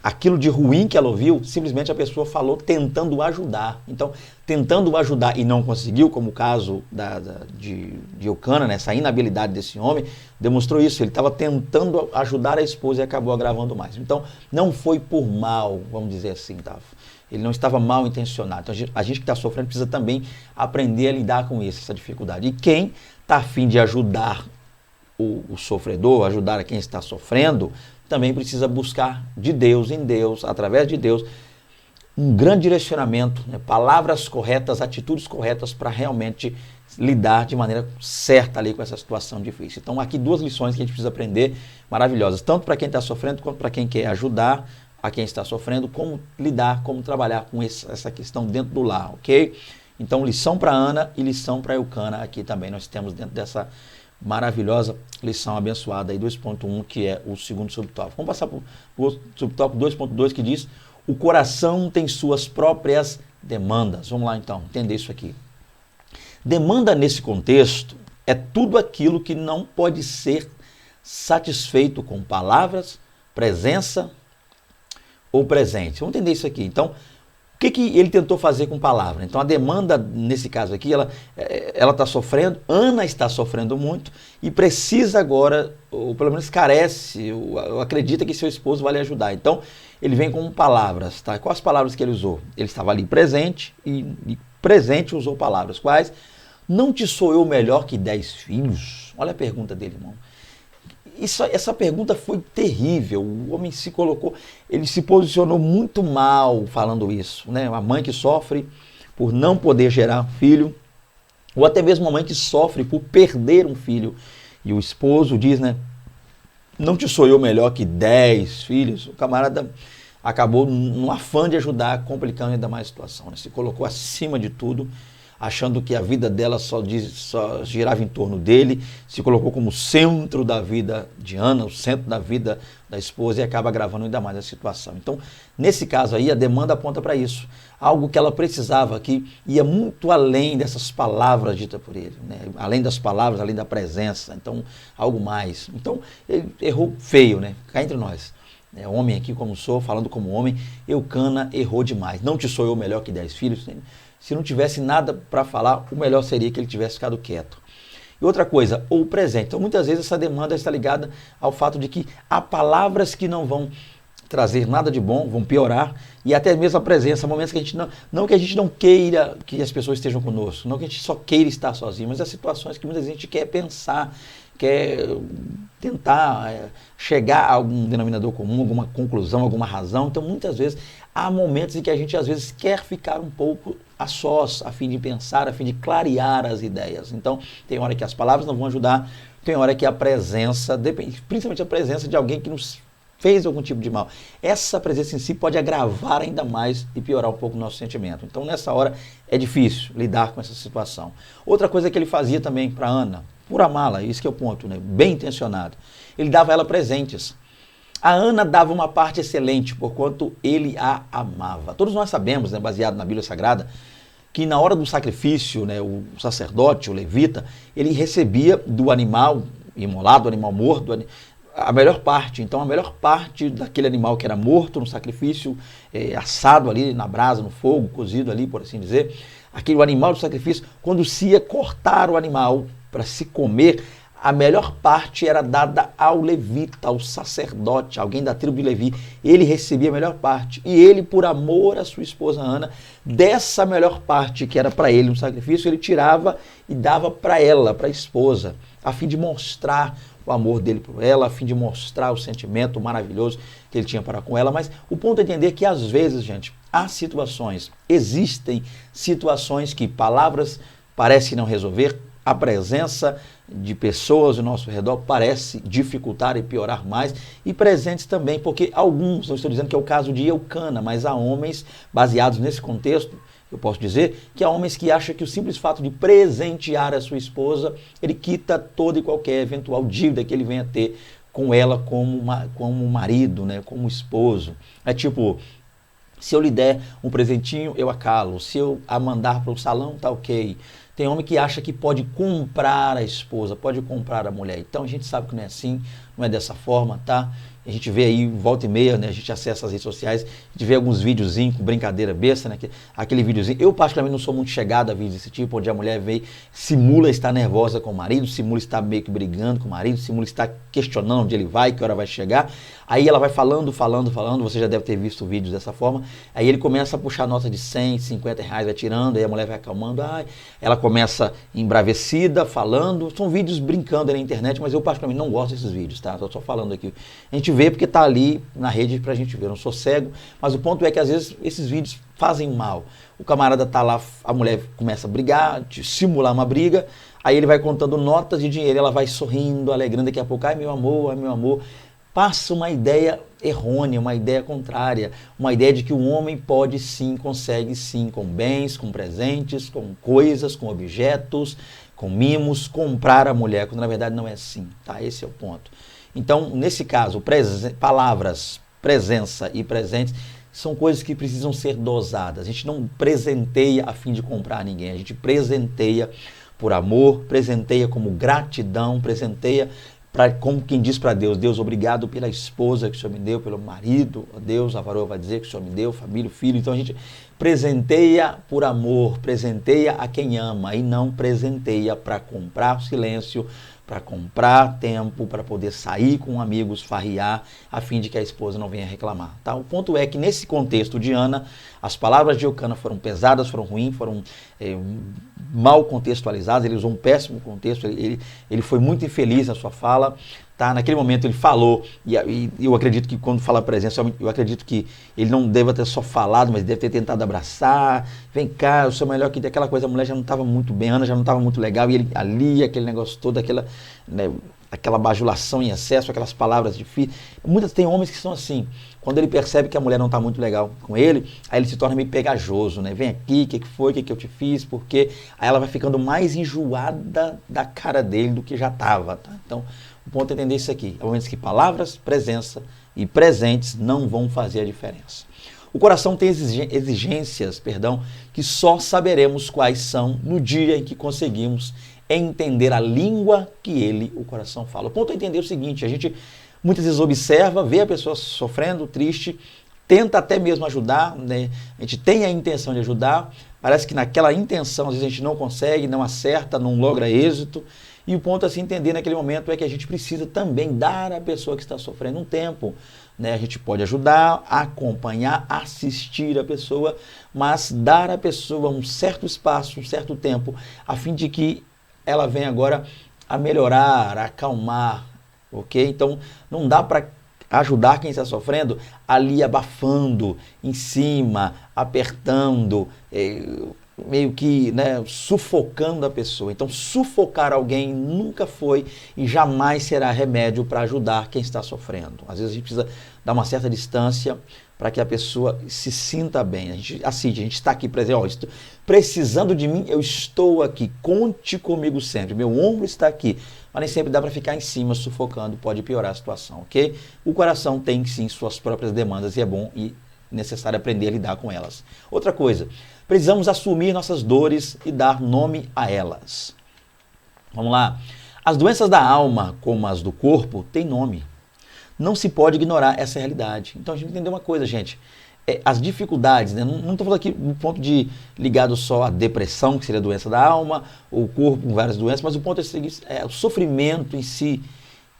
aquilo de ruim que ela ouviu, simplesmente a pessoa falou tentando ajudar. Então, tentando ajudar e não conseguiu, como o caso de Eucana, né, essa inabilidade desse homem, demonstrou isso. Ele estava tentando ajudar a esposa e acabou agravando mais. Então, não foi por mal, vamos dizer assim, tá? Ele não estava mal intencionado. Então, a gente que está sofrendo precisa também aprender a lidar com isso, essa dificuldade. E quem está a fim de ajudar o sofredor, ajudar a quem está sofrendo, também precisa buscar de Deus, em Deus, através de Deus, um grande direcionamento, né? Palavras corretas, atitudes corretas para realmente lidar de maneira certa ali com essa situação difícil. Então, aqui duas lições que a gente precisa aprender maravilhosas, tanto para quem está sofrendo, quanto para quem quer ajudar a quem está sofrendo, como lidar, como trabalhar com essa questão dentro do lar, ok? Então, lição para Ana e lição para Eucana aqui também nós temos dentro dessa maravilhosa lição abençoada aí 2.1, que é o segundo subtópico. Vamos passar para o subtópico 2.2, que diz: o coração tem suas próprias demandas. Vamos lá então, entender isso aqui. Demanda nesse contexto é tudo aquilo que não pode ser satisfeito com palavras, presença ou presente. Vamos entender isso aqui. Então, o que ele tentou fazer com palavra? Então, a demanda, nesse caso aqui, ela está sofrendo, Ana está sofrendo muito e precisa agora, ou pelo menos carece, ou acredita que seu esposo vai lhe ajudar. Então, ele vem com palavras, tá? Quais as palavras que ele usou? Ele estava ali presente e presente usou palavras. Quais? Não te sou eu melhor que 10 filhos? Olha a pergunta dele, irmão. Essa pergunta foi terrível. O homem se colocou, ele se posicionou muito mal falando isso, né? A mãe que sofre por não poder gerar um filho, ou até mesmo uma mãe que sofre por perder um filho. E o esposo diz, né? Não te sou eu melhor que 10 filhos? O camarada acabou, no afã de ajudar, complicando ainda mais a situação, né? Se colocou acima de tudo, achando que a vida dela só girava em torno dele, se colocou como centro da vida de Ana, o centro da vida da esposa, e acaba agravando ainda mais a situação. Então, nesse caso aí, a demanda aponta para isso. Algo que ela precisava, que ia muito além dessas palavras ditas por ele, né? Além das palavras, além da presença, então, algo mais. Então, ele errou feio, né? Cá entre nós. Homem aqui como sou, falando como homem, Eucana errou demais. Não te sou eu melhor que 10 filhos? Se não tivesse nada para falar, o melhor seria que ele tivesse ficado quieto. E outra coisa, ou presente. Então, muitas vezes essa demanda está ligada ao fato de que há palavras que não vão trazer nada de bom, vão piorar, e até mesmo a presença, momentos que a gente não que a gente não queira que as pessoas estejam conosco, não que a gente só queira estar sozinho, mas as situações que muitas vezes a gente quer pensar, quer tentar chegar a algum denominador comum, alguma conclusão, alguma razão. Então, muitas vezes, há momentos em que a gente, às vezes, quer ficar um pouco a sós, a fim de pensar, a fim de clarear as ideias. Então, tem hora que as palavras não vão ajudar, tem hora que a presença, principalmente a presença de alguém que nos fez algum tipo de mal. Essa presença em si pode agravar ainda mais e piorar um pouco o nosso sentimento. Então, nessa hora, é difícil lidar com essa situação. Outra coisa que ele fazia também para Ana, por amá-la, isso que é o ponto, né? Bem intencionado, ele dava a ela presentes. A Ana dava uma parte excelente, porquanto ele a amava. Todos nós sabemos, né, baseado na Bíblia Sagrada, que na hora do sacrifício, né, o sacerdote, o levita, ele recebia do animal imolado, do animal morto, a melhor parte. Então, a melhor parte daquele animal que era morto no sacrifício, assado ali na brasa, no fogo, cozido ali, por assim dizer, aquele animal do sacrifício, quando se ia cortar o animal para se comer, a melhor parte era dada ao levita, ao sacerdote, alguém da tribo de Levi. Ele recebia a melhor parte. E ele, por amor à sua esposa Ana, dessa melhor parte que era para ele um sacrifício, ele tirava e dava para ela, para a esposa, a fim de mostrar o amor dele por ela, a fim de mostrar o sentimento maravilhoso que ele tinha para com ela. Mas o ponto é entender que, às vezes, gente, há situações, existem situações que palavras parecem não resolver, a presença de pessoas ao nosso redor parece dificultar e piorar mais, e presentes também, porque alguns, não estou dizendo que é o caso de Eucana, mas há homens, baseados nesse contexto, eu posso dizer que há homens que acham que o simples fato de presentear a sua esposa, ele quita toda e qualquer eventual dívida que ele venha ter com ela como marido, né, como esposo. É tipo, se eu lhe der um presentinho, eu acalo. Se eu a mandar para o salão, tá ok. Tem homem que acha que pode comprar a esposa, pode comprar a mulher. Então a gente sabe que não é assim, não é dessa forma, tá? A gente vê aí, volta e meia, né? A gente acessa as redes sociais, a gente vê alguns videozinhos com brincadeira besta, né? Aquele videozinho. Eu, particularmente, não sou muito chegado a vídeos desse tipo, onde a mulher vem, simula estar nervosa com o marido, simula estar meio que brigando com o marido, simula estar questionando onde ele vai, que hora vai chegar. Aí ela vai falando, você já deve ter visto vídeos dessa forma. Aí ele começa a puxar nota de 100, 50 reais, vai tirando, aí a mulher vai acalmando. Ela começa embravecida, falando. São vídeos brincando aí na internet, mas eu, particularmente, não gosto desses vídeos, tá? Tô só falando aqui. A gente vê porque tá ali na rede pra gente ver. Eu não sou cego, mas o ponto é que às vezes esses vídeos fazem mal. O camarada tá lá, a mulher começa a brigar, simular uma briga, aí ele vai contando notas de dinheiro, ela vai sorrindo, alegrando, daqui a pouco, ai meu amor. Passa uma ideia errônea, uma ideia contrária, uma ideia de que o homem pode sim, consegue sim, com bens, com presentes, com coisas, com objetos, com mimos, comprar a mulher, quando na verdade não é assim, tá? Esse é o ponto. Então, nesse caso, palavras, presença e presentes são coisas que precisam ser dosadas. A gente não presenteia a fim de comprar ninguém, a gente presenteia por amor, presenteia como gratidão, presenteia como quem diz para Deus, Deus, obrigado pela esposa que o Senhor me deu, pelo marido, Deus, a varoa vai dizer que o Senhor me deu, família, filho. Então a gente presenteia por amor, presenteia a quem ama e não presenteia para comprar silêncio, para comprar tempo, para poder sair com amigos, farrear, a fim de que a esposa não venha reclamar. Tá? O ponto é que nesse contexto de Ana, as palavras de Eucana foram pesadas, foram ruins, foram mal contextualizadas, ele usou um péssimo contexto, ele foi muito infeliz na sua fala. Tá? Naquele momento ele falou, e eu acredito que quando fala presença, eu acredito que ele não deva ter só falado, mas deve ter tentado abraçar, vem cá, eu sou melhor que aquela coisa, a mulher já não estava muito bem, a Ana já não estava muito legal, e ele ali, aquele negócio todo, aquela bajulação em excesso, aquelas palavras difíceis. Tem homens que são assim, quando ele percebe que a mulher não está muito legal com ele, aí ele se torna meio pegajoso, né? Vem aqui, o que foi, o que eu te fiz, por quê? Aí ela vai ficando mais enjoada da cara dele do que já estava, tá? Então, o ponto é entender isso aqui. Há momentos que palavras, presença e presentes não vão fazer a diferença. O coração tem exigências, que só saberemos quais são no dia em que conseguimos entender a língua que o coração fala. O ponto é entender o seguinte, a gente muitas vezes observa, vê a pessoa sofrendo, triste, tenta até mesmo ajudar, né? A gente tem a intenção de ajudar, parece que naquela intenção às vezes a gente não consegue, não acerta, não logra êxito. E o ponto a se entender naquele momento é que a gente precisa também dar à pessoa que está sofrendo um tempo. Né? A gente pode ajudar, acompanhar, assistir a pessoa, mas dar à pessoa um certo espaço, um certo tempo, a fim de que ela venha agora a melhorar, a acalmar, ok? Então, não dá para ajudar quem está sofrendo ali abafando, em cima, apertando, meio que, né, sufocando a pessoa. Então, sufocar alguém nunca foi e jamais será remédio para ajudar quem está sofrendo. Às vezes a gente precisa dar uma certa distância para que a pessoa se sinta bem. A gente está aqui presente, precisando de mim, eu estou aqui, conte comigo sempre, meu ombro está aqui, mas nem sempre dá para ficar em cima sufocando, pode piorar a situação, ok? O coração tem sim suas próprias demandas e é bom e necessário aprender a lidar com elas. Outra coisa, precisamos assumir nossas dores e dar nome a elas. Vamos lá. As doenças da alma, como as do corpo, têm nome. Não se pode ignorar essa realidade. Então a gente tem que entender uma coisa, gente. As dificuldades, né? Não estou falando aqui do ponto de ligado só à depressão, que seria a doença da alma, o corpo com várias doenças, mas o ponto é o seguinte, o sofrimento em si,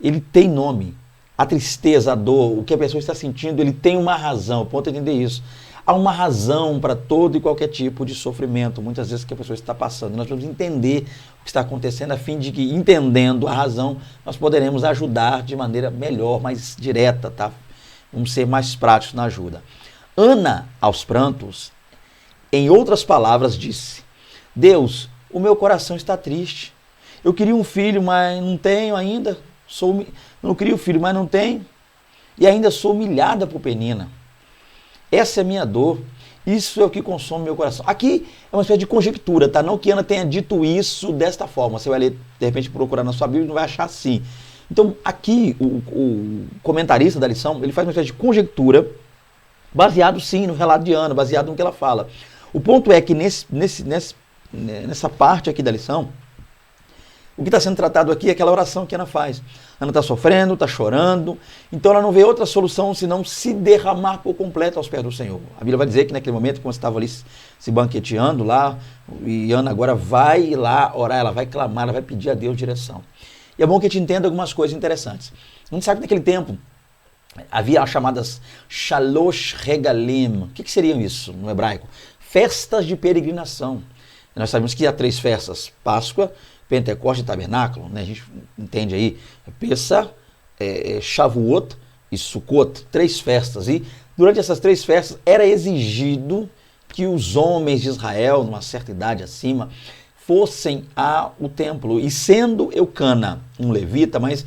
ele tem nome. A tristeza, a dor, o que a pessoa está sentindo, ele tem uma razão. O ponto é entender isso. Há uma razão para todo e qualquer tipo de sofrimento, muitas vezes que a pessoa está passando. Nós precisamos entender o que está acontecendo, a fim de que, entendendo a razão, nós poderemos ajudar de maneira melhor, mais direta, tá? Vamos ser mais práticos na ajuda. Ana, aos prantos, em outras palavras, disse: Deus, o meu coração está triste. Eu queria um filho, mas não tenho ainda. Não queria um filho, mas não tenho. E ainda sou humilhada por Penina. Essa é a minha dor. Isso é o que consome meu coração. Aqui é uma espécie de conjectura, tá? Não que Ana tenha dito isso desta forma. Você vai ler, de repente, procurar na sua Bíblia e não vai achar assim. Então, aqui, o comentarista da lição, ele faz uma espécie de conjectura, baseado, sim, no relato de Ana, baseado no que ela fala. O ponto é que, nesse nessa parte aqui da lição, o que está sendo tratado aqui é aquela oração que Ana faz. Ana está sofrendo, está chorando, então ela não vê outra solução senão se derramar por completo aos pés do Senhor. A Bíblia vai dizer que naquele momento, quando estava ali se banqueteando lá, e Ana agora vai lá orar, ela vai clamar, ela vai pedir a Deus direção. E é bom que a gente entenda algumas coisas interessantes. A gente sabe que naquele tempo havia as chamadas Shalosh Regalim. O que seriam isso no hebraico? Festas de peregrinação. Nós sabemos que há 3 festas: Páscoa, Pentecostes e Tabernáculo, né? A gente entende aí Pessah, Shavuot e Sukkot, 3 festas. E durante essas 3 festas era exigido que os homens de Israel, numa certa idade acima, fossem ao templo. E sendo Eucana um levita, mas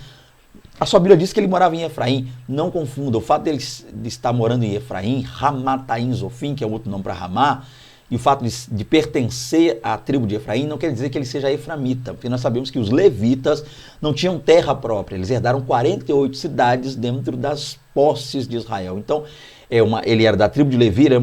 a sua Bíblia diz que ele morava em Efraim. Não confunda, o fato de estar morando em Efraim, Ramataim Zofim, que é outro nome para Ramá, e o fato de pertencer à tribo de Efraim não quer dizer que ele seja efraimita, porque nós sabemos que os levitas não tinham terra própria, eles herdaram 48 cidades dentro das posses de Israel. Então, ele era da tribo de Levi, era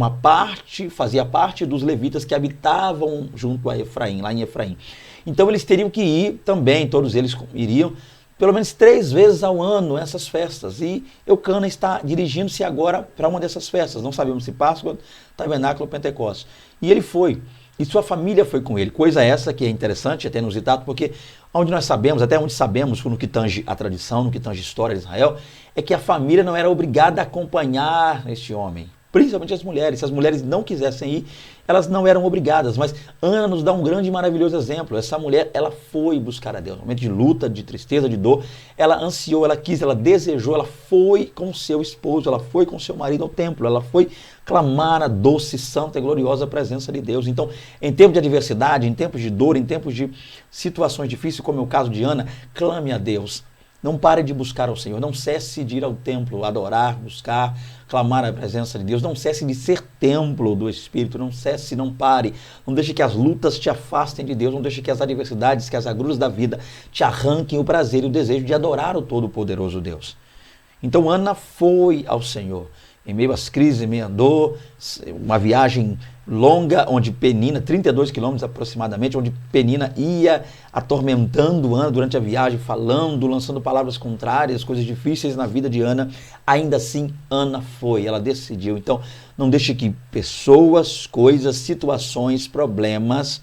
fazia parte dos levitas que habitavam junto a Efraim, lá em Efraim. Então, eles teriam que ir também, todos eles iriam, pelo menos 3 vezes ao ano essas festas. E Eucana está dirigindo-se agora para uma dessas festas. Não sabemos se Páscoa, Tabernáculo ou Pentecostes. E ele foi. E sua família foi com ele. Coisa essa que é interessante, até inusitado, porque onde nós sabemos, até onde sabemos, no que tange a tradição, no que tange a história de Israel, é que a família não era obrigada a acompanhar este homem. Principalmente as mulheres. Se as mulheres não quisessem ir, elas não eram obrigadas. Mas Ana nos dá um grande e maravilhoso exemplo. Essa mulher, ela foi buscar a Deus. No momento de luta, de tristeza, de dor, ela ansiou, ela quis, ela desejou, ela foi com seu esposo, ela foi com seu marido ao templo, ela foi clamar a doce, santa e gloriosa presença de Deus. Então, em tempos de adversidade, em tempos de dor, em tempos de situações difíceis, como é o caso de Ana, clame a Deus. Não pare de buscar ao Senhor, não cesse de ir ao templo, adorar, buscar, clamar a presença de Deus, não cesse de ser templo do Espírito, não cesse, não pare, não deixe que as lutas te afastem de Deus, não deixe que as adversidades, que as agruras da vida te arranquem o prazer e o desejo de adorar o Todo-Poderoso Deus. Então Ana foi ao Senhor, em meio às crises, em meio à dor, uma viagem longa, onde Penina, 32 quilômetros aproximadamente, onde Penina ia atormentando Ana durante a viagem, falando, lançando palavras contrárias, coisas difíceis na vida de Ana. Ainda assim, Ana foi, ela decidiu. Então, não deixe que pessoas, coisas, situações, problemas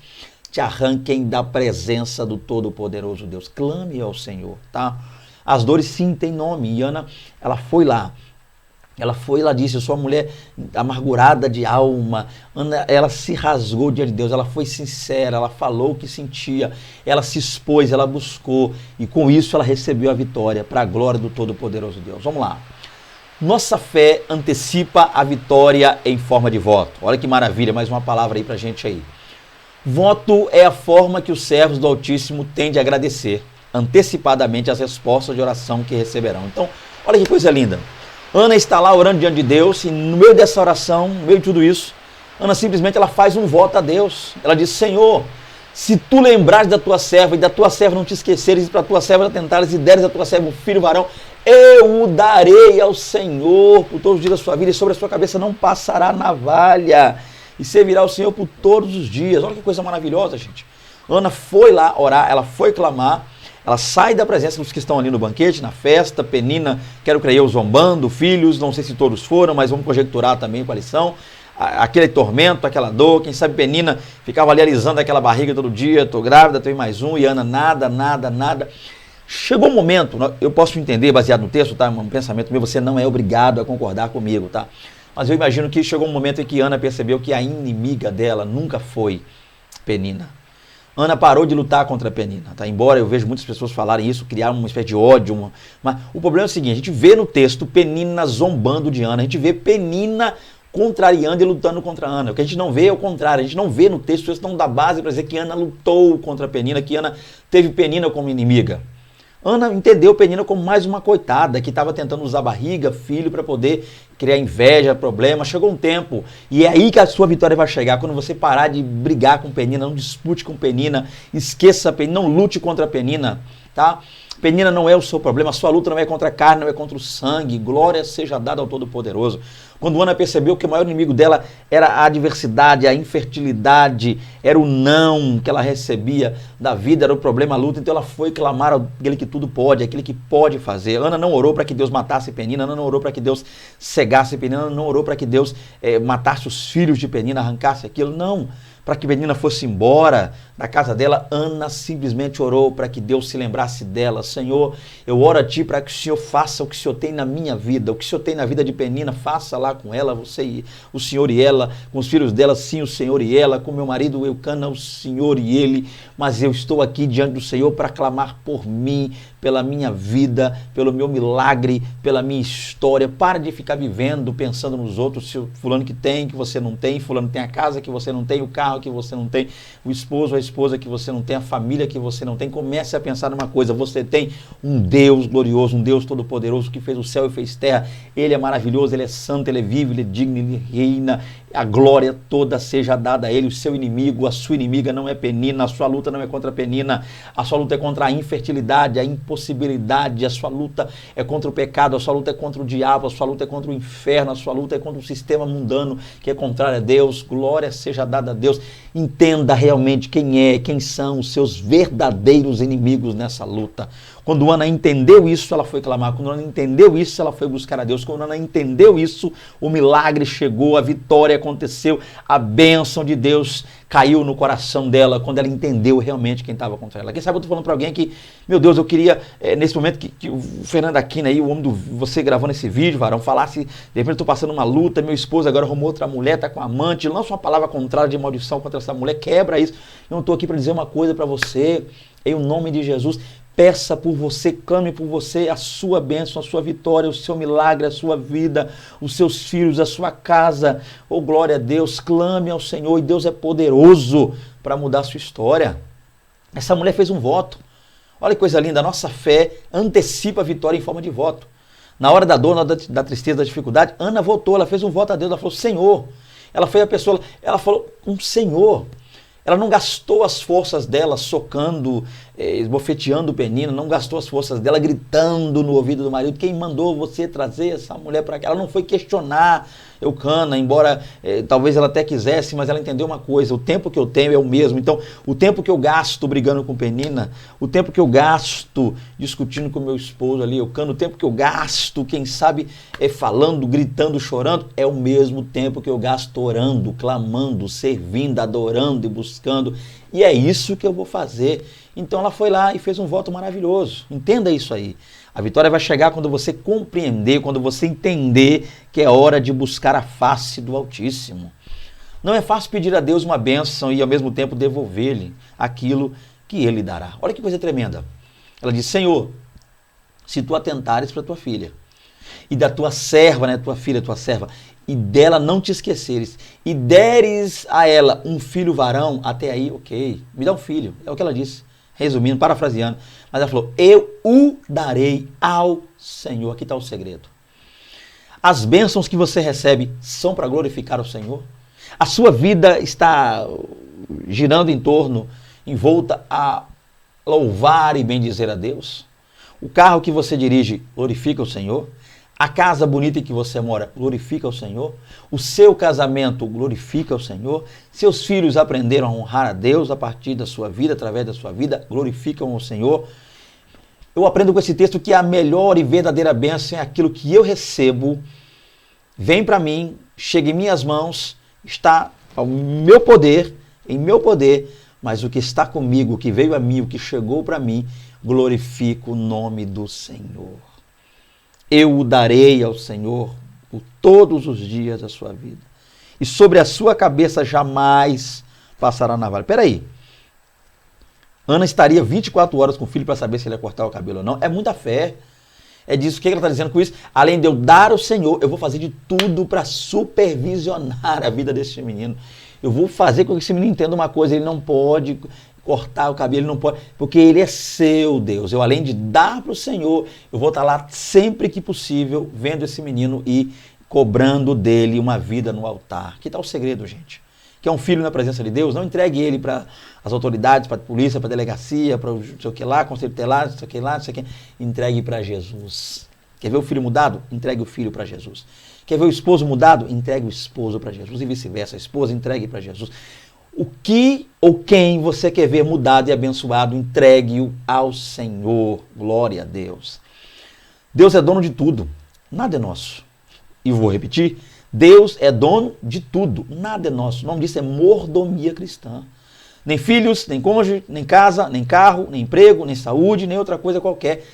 te arranquem da presença do Todo-Poderoso Deus. Clame ao Senhor, tá? As dores sim têm nome, e Ana, ela foi lá. Ela foi, ela disse, eu sou uma mulher amargurada de alma. Ana, ela se rasgou diante de Deus, ela foi sincera, ela falou o que sentia, ela se expôs, ela buscou, e com isso ela recebeu a vitória para a glória do Todo-Poderoso Deus. Vamos lá. Nossa fé antecipa a vitória em forma de voto. Olha que maravilha, mais uma palavra aí pra gente aí. Voto é a forma que os servos do Altíssimo têm de agradecer antecipadamente as respostas de oração que receberão. Então, olha que coisa linda. Ana está lá orando diante de Deus e no meio dessa oração, no meio de tudo isso, Ana simplesmente ela faz um voto a Deus. Ela diz, Senhor, se tu lembrares da tua serva e da tua serva não te esqueceres e para a tua serva atentares e deres a tua serva um filho varão, eu o darei ao Senhor por todos os dias da sua vida e sobre a sua cabeça não passará navalha e servirá ao Senhor por todos os dias. Olha que coisa maravilhosa, gente. Ana foi lá orar, ela foi clamar. Ela sai da presença dos que estão ali no banquete, na festa. Penina, quero crer eu, zombando, filhos, não sei se todos foram, mas vamos conjecturar também quais são. Aquele tormento, aquela dor, quem sabe Penina ficava ali alisando aquela barriga todo dia, tô grávida, tenho mais um, e Ana nada. Chegou um momento, eu posso entender, baseado no texto, tá? Um pensamento meu, você não é obrigado a concordar comigo, tá? Mas eu imagino que chegou um momento em que Ana percebeu que a inimiga dela nunca foi Penina. Ana parou de lutar contra a Penina, tá? Embora eu vejo muitas pessoas falarem isso, criar uma espécie de ódio. Mas o problema é o seguinte, a gente vê no texto Penina zombando de Ana, a gente vê Penina contrariando e lutando contra Ana. O que a gente não vê é o contrário, a gente não vê no texto, isso não dá base para dizer que Ana lutou contra a Penina, que Ana teve Penina como inimiga. Ana entendeu Penina como mais uma coitada que estava tentando usar barriga, filho, para poder criar inveja, problema. Chegou um tempo, e é aí que a sua vitória vai chegar, quando você parar de brigar com Penina, não dispute com Penina, esqueça Penina, não lute contra a Penina, tá? Penina não é o seu problema, a sua luta não é contra a carne, não é contra o sangue. Glória seja dada ao Todo-Poderoso. Quando Ana percebeu que o maior inimigo dela era a adversidade, a infertilidade, era o não que ela recebia da vida, era o problema, a luta, então ela foi clamar àquele que tudo pode, aquele que pode fazer. Ana não orou para que Deus matasse Penina, Ana não orou para que Deus cegasse Penina, Ana não orou para que Deus matasse os filhos de Penina, arrancasse aquilo, não. Para que Penina fosse embora da casa dela, Ana simplesmente orou para que Deus se lembrasse dela. Senhor, eu oro a Ti para que o Senhor faça o que o Senhor tem na minha vida, o que o Senhor tem na vida de Penina, faça lá com ela, você e o Senhor e ela, com os filhos dela, sim, o Senhor e ela, com meu marido Eucana, o Senhor e ele, mas eu estou aqui diante do Senhor para clamar por mim, pela minha vida, pelo meu milagre, pela minha história. Para de ficar vivendo, pensando nos outros, se o fulano que tem, que você não tem, fulano tem a casa que você não tem, o carro que você não tem, o esposo, a esposa que você não tem, a família que você não tem. Comece a pensar numa coisa, você tem um Deus glorioso, um Deus todo-poderoso que fez o céu e fez terra. Ele é maravilhoso, Ele é santo, Ele é vivo, Ele é digno, Ele reina. A glória toda seja dada a Ele. O seu inimigo, a sua inimiga não é Penina, a sua luta não é contra Penina, a sua luta é contra a infertilidade, a impossibilidade, a sua luta é contra o pecado, a sua luta é contra o diabo, a sua luta é contra o inferno, a sua luta é contra o sistema mundano que é contrário a Deus. Glória seja dada a Deus. Entenda realmente quem são os seus verdadeiros inimigos nessa luta. Quando Ana entendeu isso, ela foi clamar. Quando Ana entendeu isso, ela foi buscar a Deus. Quando Ana entendeu isso, o milagre chegou, a vitória aconteceu, a bênção de Deus caiu no coração dela, quando ela entendeu realmente quem estava contra ela. Quem sabe eu estou falando para alguém que, meu Deus, eu queria, nesse momento, que o Fernando Aquino aí, o homem você gravando esse vídeo, varão, falasse, de repente eu estou passando uma luta, meu esposo agora arrumou outra mulher, está com amante, lança uma palavra contrária de maldição contra essa mulher, quebra isso. Eu não estou aqui para dizer uma coisa para você, em nome de Jesus. Peça por você, clame por você a sua bênção, a sua vitória, o seu milagre, a sua vida, os seus filhos, a sua casa. Oh, glória a Deus, clame ao Senhor e Deus é poderoso para mudar a sua história. Essa mulher fez um voto. Olha que coisa linda, a nossa fé antecipa a vitória em forma de voto. Na hora da dor, na hora da tristeza, da dificuldade, Ana votou, ela fez um voto a Deus, ela falou, Senhor. Ela foi a pessoa, ela falou, Senhor. Ela não gastou as forças dela socando, esbofeteando Penina, não gastou as forças dela gritando no ouvido do marido. Quem mandou você trazer essa mulher para cá? Ela não foi questionar Eucana, embora talvez ela até quisesse, mas ela entendeu uma coisa, o tempo que eu tenho é o mesmo. Então, o tempo que eu gasto brigando com Penina, o tempo que eu gasto discutindo com meu esposo ali, Eucana, o tempo que eu gasto, quem sabe, falando, gritando, chorando, é o mesmo tempo que eu gasto orando, clamando, servindo, adorando e buscando. E é isso que eu vou fazer. Então ela foi lá e fez um voto maravilhoso. Entenda isso aí. A vitória vai chegar quando você compreender, quando você entender que é hora de buscar a face do Altíssimo. Não é fácil pedir a Deus uma bênção e ao mesmo tempo devolver-lhe aquilo que Ele dará. Olha que coisa tremenda. Ela diz, Senhor, se tu atentares para tua filha e da tua serva, né, tua filha, tua serva, e dela não te esqueceres, e deres a ela um filho varão, até aí, ok, me dá um filho, é o que ela disse, resumindo, parafraseando, mas ela falou, eu o darei ao Senhor. Aqui está o segredo. As bênçãos que você recebe são para glorificar o Senhor? A sua vida está girando em volta a louvar e bendizer a Deus? O carro que você dirige glorifica o Senhor? A casa bonita em que você mora glorifica o Senhor? O seu casamento glorifica o Senhor? Seus filhos aprenderam a honrar a Deus a partir da sua vida, através da sua vida, glorificam o Senhor? Eu aprendo com esse texto que a melhor e verdadeira bênção é aquilo que eu recebo, vem para mim, chega em minhas mãos, está ao meu poder, em meu poder, mas o que está comigo, o que veio a mim, o que chegou para mim, glorifica o nome do Senhor. Eu o darei ao Senhor por todos os dias da sua vida. E sobre a sua cabeça jamais passará navalha. Peraí. Ana estaria 24 horas com o filho para saber se ele ia cortar o cabelo ou não. É muita fé. É disso. O que ela está dizendo com isso? Além de eu dar ao Senhor, eu vou fazer de tudo para supervisionar a vida desse menino. Eu vou fazer com que esse menino entenda uma coisa. Ele não pode cortar o cabelo, ele não pode, porque ele é seu, Deus. Eu, além de dar para o Senhor, eu vou estar lá sempre que possível, vendo esse menino e cobrando dele uma vida no altar. Que tal o segredo, gente? Quer um filho na presença de Deus? Não entregue ele para as autoridades, para a polícia, para a delegacia, para o não sei o que lá, conselho tutelar, não sei o que lá, não sei o que. Entregue para Jesus. Quer ver o filho mudado? Entregue o filho para Jesus. Quer ver o esposo mudado? Entregue o esposo para Jesus. E vice-versa, a esposa entregue para Jesus. O que ou quem você quer ver mudado e abençoado, entregue-o ao Senhor. Glória a Deus. Deus é dono de tudo. Nada é nosso. E vou repetir. Deus é dono de tudo. Nada é nosso. O nome disso é mordomia cristã. Nem filhos, nem cônjuge, nem casa, nem carro, nem emprego, nem saúde, nem outra coisa qualquer.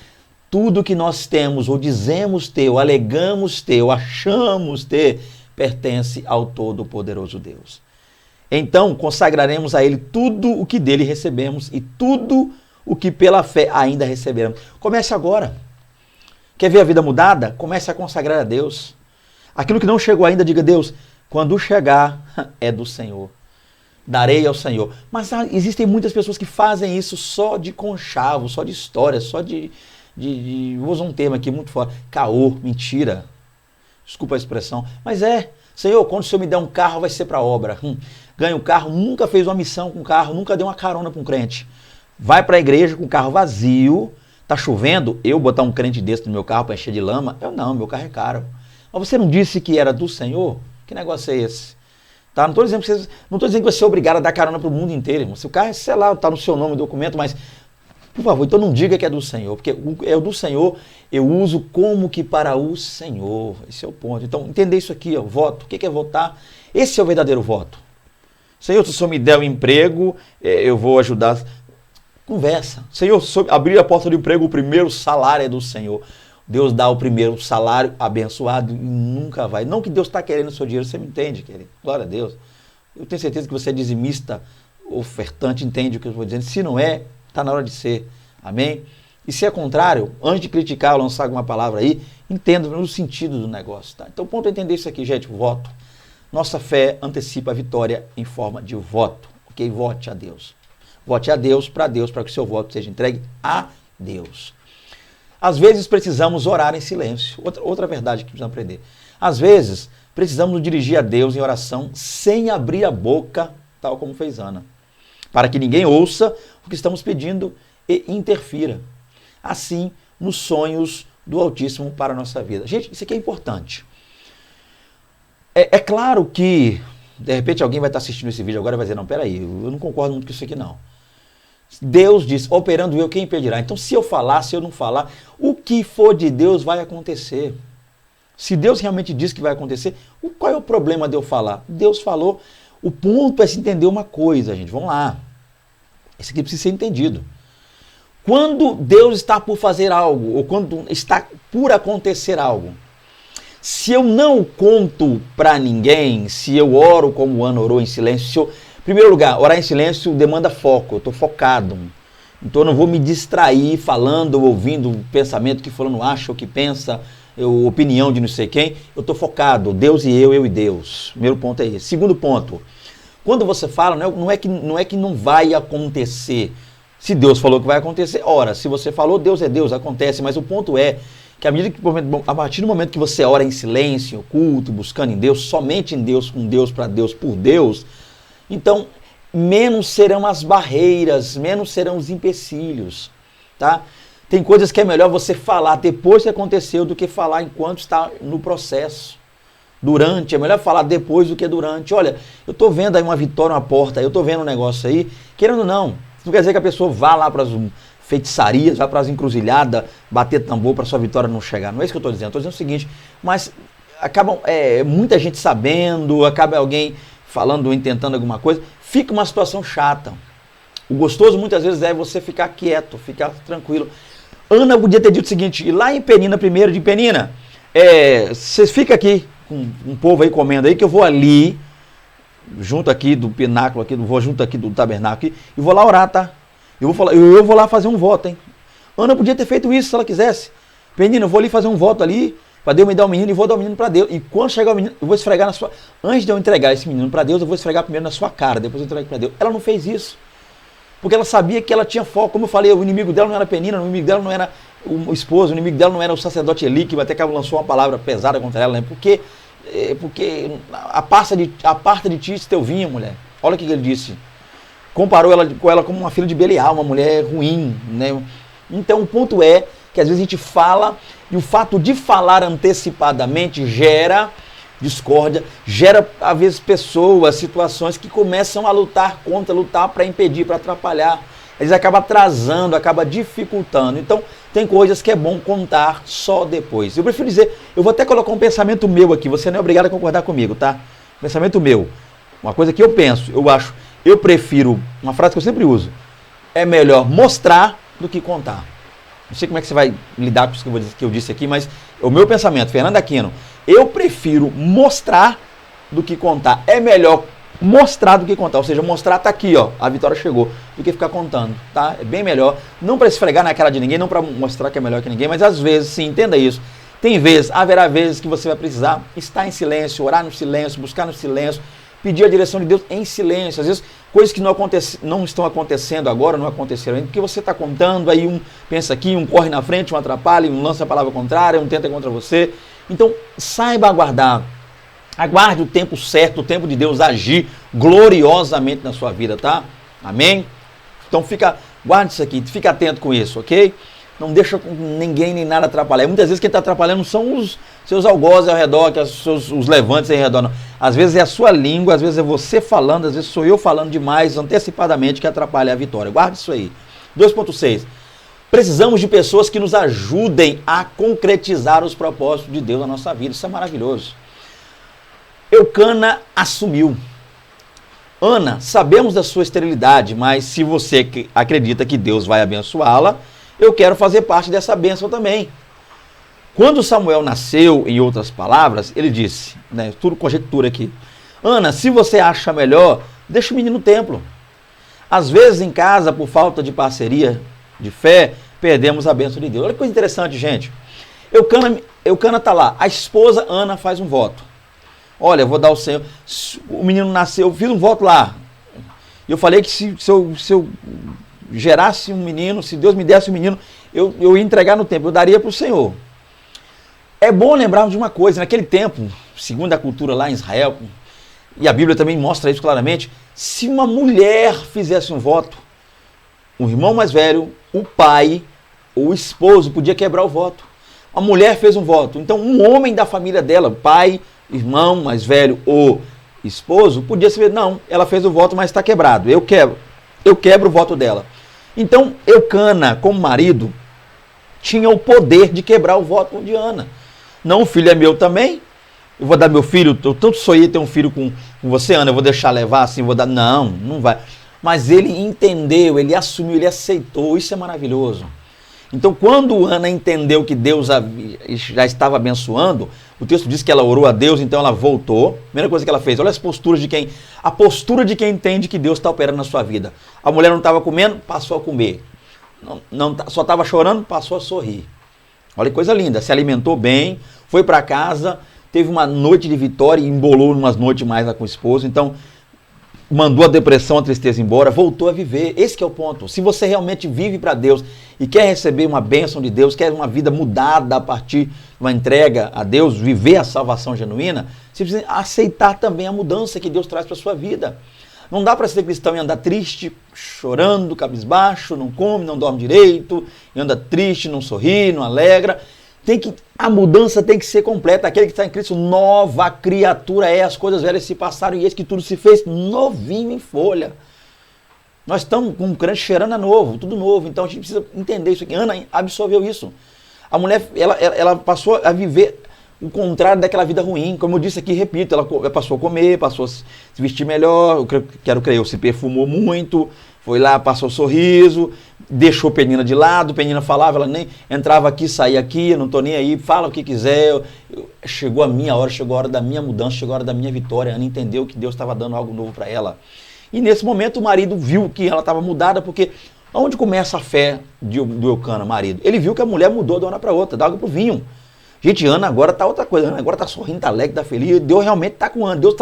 Tudo que nós temos, ou dizemos ter, ou alegamos ter, ou achamos ter, pertence ao Todo-Poderoso Deus. Então, consagraremos a Ele tudo o que dele recebemos e tudo o que pela fé ainda receberemos. Comece agora. Quer ver a vida mudada? Comece a consagrar a Deus. Aquilo que não chegou ainda, diga: Deus, quando chegar, é do Senhor. Darei ao Senhor. Mas existem muitas pessoas que fazem isso só de conchavo, só de história, só de vou usar um termo aqui muito forte, caô, mentira. Desculpa a expressão. Mas Senhor, quando o Senhor me der um carro, vai ser para obra. Ganha um carro, nunca fez uma missão com o carro, nunca deu uma carona para um crente. Vai para a igreja com o carro vazio, tá chovendo, eu botar um crente desse no meu carro para encher de lama? Eu não, meu carro é caro. Mas você não disse que era do Senhor? Que negócio é esse? Tá? Não estou dizendo que você é obrigado a dar carona para o mundo inteiro, irmão. Se o carro, sei lá, está no seu nome, no documento, mas, por favor, então não diga que é do Senhor, porque é o do Senhor, eu uso como que para o Senhor. Esse é o ponto. Então, entender isso aqui, ó, voto. O que é votar? Esse é o verdadeiro voto. Senhor, se o Senhor me der um emprego, eu vou ajudar. Conversa. Senhor, se eu abrir a porta do emprego, o primeiro salário é do Senhor. Deus dá o primeiro salário abençoado e nunca vai. Não que Deus está querendo o seu dinheiro, você me entende, querido? Glória a Deus. Eu tenho certeza que você é dizimista, ofertante, entende o que eu estou dizendo. Se não é, está na hora de ser. Amém? E se é contrário, antes de criticar ou lançar alguma palavra aí, entenda no sentido do negócio. Tá? Então, o ponto é entender isso aqui, gente, voto. Nossa fé antecipa a vitória em forma de voto. Ok? Vote a Deus. Vote a Deus, para que o seu voto seja entregue a Deus. Às vezes precisamos orar em silêncio. Outra verdade que precisamos aprender. Às vezes precisamos nos dirigir a Deus em oração sem abrir a boca, tal como fez Ana, para que ninguém ouça o que estamos pedindo e interfira. Assim, nos sonhos do Altíssimo para a nossa vida. Gente, isso aqui é importante. É claro que, de repente, alguém vai estar assistindo esse vídeo agora e vai dizer: não, peraí, eu não concordo muito com isso aqui não. Deus diz: operando eu, quem impedirá? Então, se eu falar, se eu não falar, o que for de Deus vai acontecer. Se Deus realmente diz que vai acontecer, qual é o problema de eu falar? Deus falou. O ponto é se entender uma coisa, gente. Vamos lá. Isso aqui precisa ser entendido. Quando Deus está por fazer algo, ou quando está por acontecer algo, se eu não conto para ninguém, se eu oro como Ana orou em silêncio, em primeiro lugar, orar em silêncio demanda foco, eu estou focado. Então eu não vou me distrair falando ou ouvindo o pensamento que fulano acha ou que pensa, opinião de não sei quem. Eu estou focado, Deus e eu e Deus. Primeiro ponto é esse. Segundo ponto, quando você fala, não é que não vai acontecer. Se Deus falou que vai acontecer, ora, se você falou, Deus é Deus, acontece. Mas o ponto é que a partir do momento que você ora em silêncio, oculto, buscando em Deus, somente em Deus, com Deus, para Deus, por Deus, então menos serão as barreiras, menos serão os empecilhos, tá? Tem coisas que é melhor você falar depois que aconteceu do que falar enquanto está no processo. Durante, é melhor falar depois do que durante. Olha, eu estou vendo aí uma vitória, uma porta, eu estou vendo um negócio aí, querendo ou não, isso não quer dizer que a pessoa vá lá para as feitiçarias, vá para as encruzilhadas, bater tambor para sua vitória não chegar. Não é isso que eu estou dizendo. Estou dizendo o seguinte, mas acabam muita gente sabendo, acaba alguém falando ou intentando alguma coisa, fica uma situação chata. O gostoso muitas vezes é você ficar quieto, ficar tranquilo. Ana podia ter dito o seguinte, e lá em Penina, primeiro de Penina, você fica aqui com um povo aí comendo aí, que eu vou ali, junto aqui do pináculo, aqui, vou junto aqui do tabernáculo aqui, e vou lá orar, tá? Eu vou lá fazer um voto, hein? Ana podia ter feito isso se ela quisesse. Penina, eu vou ali fazer um voto ali, para Deus me dar o menino, e vou dar o menino para Deus. E quando chegar o menino, eu vou esfregar na sua... Antes de eu entregar esse menino para Deus, eu vou esfregar primeiro na sua cara, depois eu entrego para Deus. Ela não fez isso. Porque ela sabia que ela tinha foco. Como eu falei, o inimigo dela não era Penina, o inimigo dela não era o esposo, o inimigo dela não era o sacerdote Eli, que até que lançou uma palavra pesada contra ela, né? Porque porque aparta de ti esse teu vinho, mulher. Olha o que ele disse. Comparou ela com ela como uma filha de Belial, uma mulher ruim, né? Então o ponto é que às vezes a gente fala, e o fato de falar antecipadamente gera discórdia, gera às vezes pessoas, situações que começam a lutar contra, lutar para impedir, para atrapalhar. Eles acabam atrasando, acabam dificultando. Então tem coisas que é bom contar só depois. Eu prefiro dizer, eu vou até colocar um pensamento meu aqui, você não é obrigado a concordar comigo, tá? Pensamento meu, uma coisa que eu penso, eu prefiro, uma frase que eu sempre uso, é melhor mostrar do que contar. Não sei como é que você vai lidar com isso que eu disse aqui, mas o meu pensamento, Fernando Aquino, eu prefiro mostrar do que contar. É melhor mostrar do que contar, ou seja, mostrar tá aqui, ó, a vitória chegou, do que ficar contando, tá? É bem melhor, não para esfregar na cara de ninguém, não para mostrar que é melhor que ninguém, mas às vezes, sim, entenda isso, haverá vezes que você vai precisar estar em silêncio, orar no silêncio, buscar no silêncio, pedir a direção de Deus em silêncio. Às vezes, coisas que não estão acontecendo agora, não aconteceram ainda, porque você está contando, aí um pensa aqui, um corre na frente, um atrapalha, um lança a palavra contrária, um tenta contra você. Então, saiba aguardar. Aguarde o tempo certo, o tempo de Deus agir gloriosamente na sua vida, tá? Amém? Então, guarde isso aqui, fica atento com isso, ok? Não deixa ninguém nem nada atrapalhar. E muitas vezes quem está atrapalhando são os seus algozes ao redor, os levantes ao redor. Não. Às vezes é a sua língua, às vezes é você falando, às vezes sou eu falando demais, antecipadamente, que atrapalha a vitória. Guarde isso aí. 2.6. Precisamos de pessoas que nos ajudem a concretizar os propósitos de Deus na nossa vida. Isso é maravilhoso. Eucana assumiu. Ana, sabemos da sua esterilidade, mas se você acredita que Deus vai abençoá-la, eu quero fazer parte dessa bênção também. Quando Samuel nasceu, em outras palavras, ele disse, né, tudo conjectura aqui, Ana, se você acha melhor, deixa o menino no templo. Às vezes em casa, por falta de parceria, de fé, perdemos a bênção de Deus. Olha que coisa interessante, gente. Eucana está lá, a esposa Ana faz um voto. Olha, eu vou dar o Senhor, o menino nasceu, eu fiz um voto lá. Eu falei que se eu gerasse um menino, se Deus me desse um menino, eu ia entregar no templo, eu daria para o Senhor. É bom lembrarmos de uma coisa, naquele tempo, segundo a cultura lá em Israel, e a Bíblia também mostra isso claramente, se uma mulher fizesse um voto, o irmão mais velho, o pai, ou o esposo podia quebrar o voto. A mulher fez um voto, então um homem da família dela, pai, irmão mais velho ou esposo, podia saber, não, ela fez o voto, mas está quebrado, eu quebro o voto dela. Então, Eucana, como marido, tinha o poder de quebrar o voto de Ana. Não, o filho é meu também, eu vou dar meu filho, eu tanto sonhei ter um filho com você, Ana, eu vou deixar levar assim, vou dar, não vai. Mas ele entendeu, ele assumiu, ele aceitou, isso é maravilhoso. Então, quando Ana entendeu que Deus já estava abençoando, o texto diz que ela orou a Deus, então ela voltou. Primeira coisa que ela fez, olha a postura de quem entende que Deus está operando na sua vida. A mulher não estava comendo, passou a comer. Só estava chorando, passou a sorrir. Olha que coisa linda, se alimentou bem, foi para casa, teve uma noite de vitória e embolou umas noites mais lá com o esposo. Então, mandou a depressão, a tristeza embora, voltou a viver. Esse que é o ponto. Se você realmente vive para Deus e quer receber uma bênção de Deus, quer uma vida mudada a partir de uma entrega a Deus, viver a salvação genuína, você precisa aceitar também a mudança que Deus traz para a sua vida. Não dá para ser cristão e andar triste, chorando, cabisbaixo, não come, não dorme direito, e anda triste, não sorri, não alegra. A mudança tem que ser completa. Aquele que está em Cristo, nova criatura é. As coisas velhas se passaram e eis que tudo se fez novinho em folha. Nós estamos com um crente cheirando a novo, tudo novo. Então a gente precisa entender isso aqui. Ana absorveu isso. A mulher, ela passou a viver o contrário daquela vida ruim. Como eu disse aqui, repito, ela passou a comer, passou a se vestir melhor, eu se perfumou muito, foi lá, passou o sorriso, deixou Penina de lado, Penina falava, ela nem entrava aqui, saía aqui, não estou nem aí, fala o que quiser. Chegou a minha hora, chegou a hora da minha mudança, chegou a hora da minha vitória. A Ana entendeu que Deus estava dando algo novo para ela. E nesse momento o marido viu que ela estava mudada, porque onde começa a fé do Eucana, marido? Ele viu que a mulher mudou de uma hora para outra, da água para o vinho. Gente, Ana agora está outra coisa, Ana agora está sorrindo, está alegre, está feliz. Deus realmente está com Ana, Deus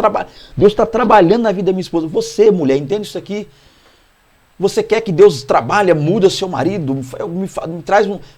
está trabalhando na vida da minha esposa. Você, mulher, entende isso aqui? Você quer que Deus trabalhe, muda seu marido,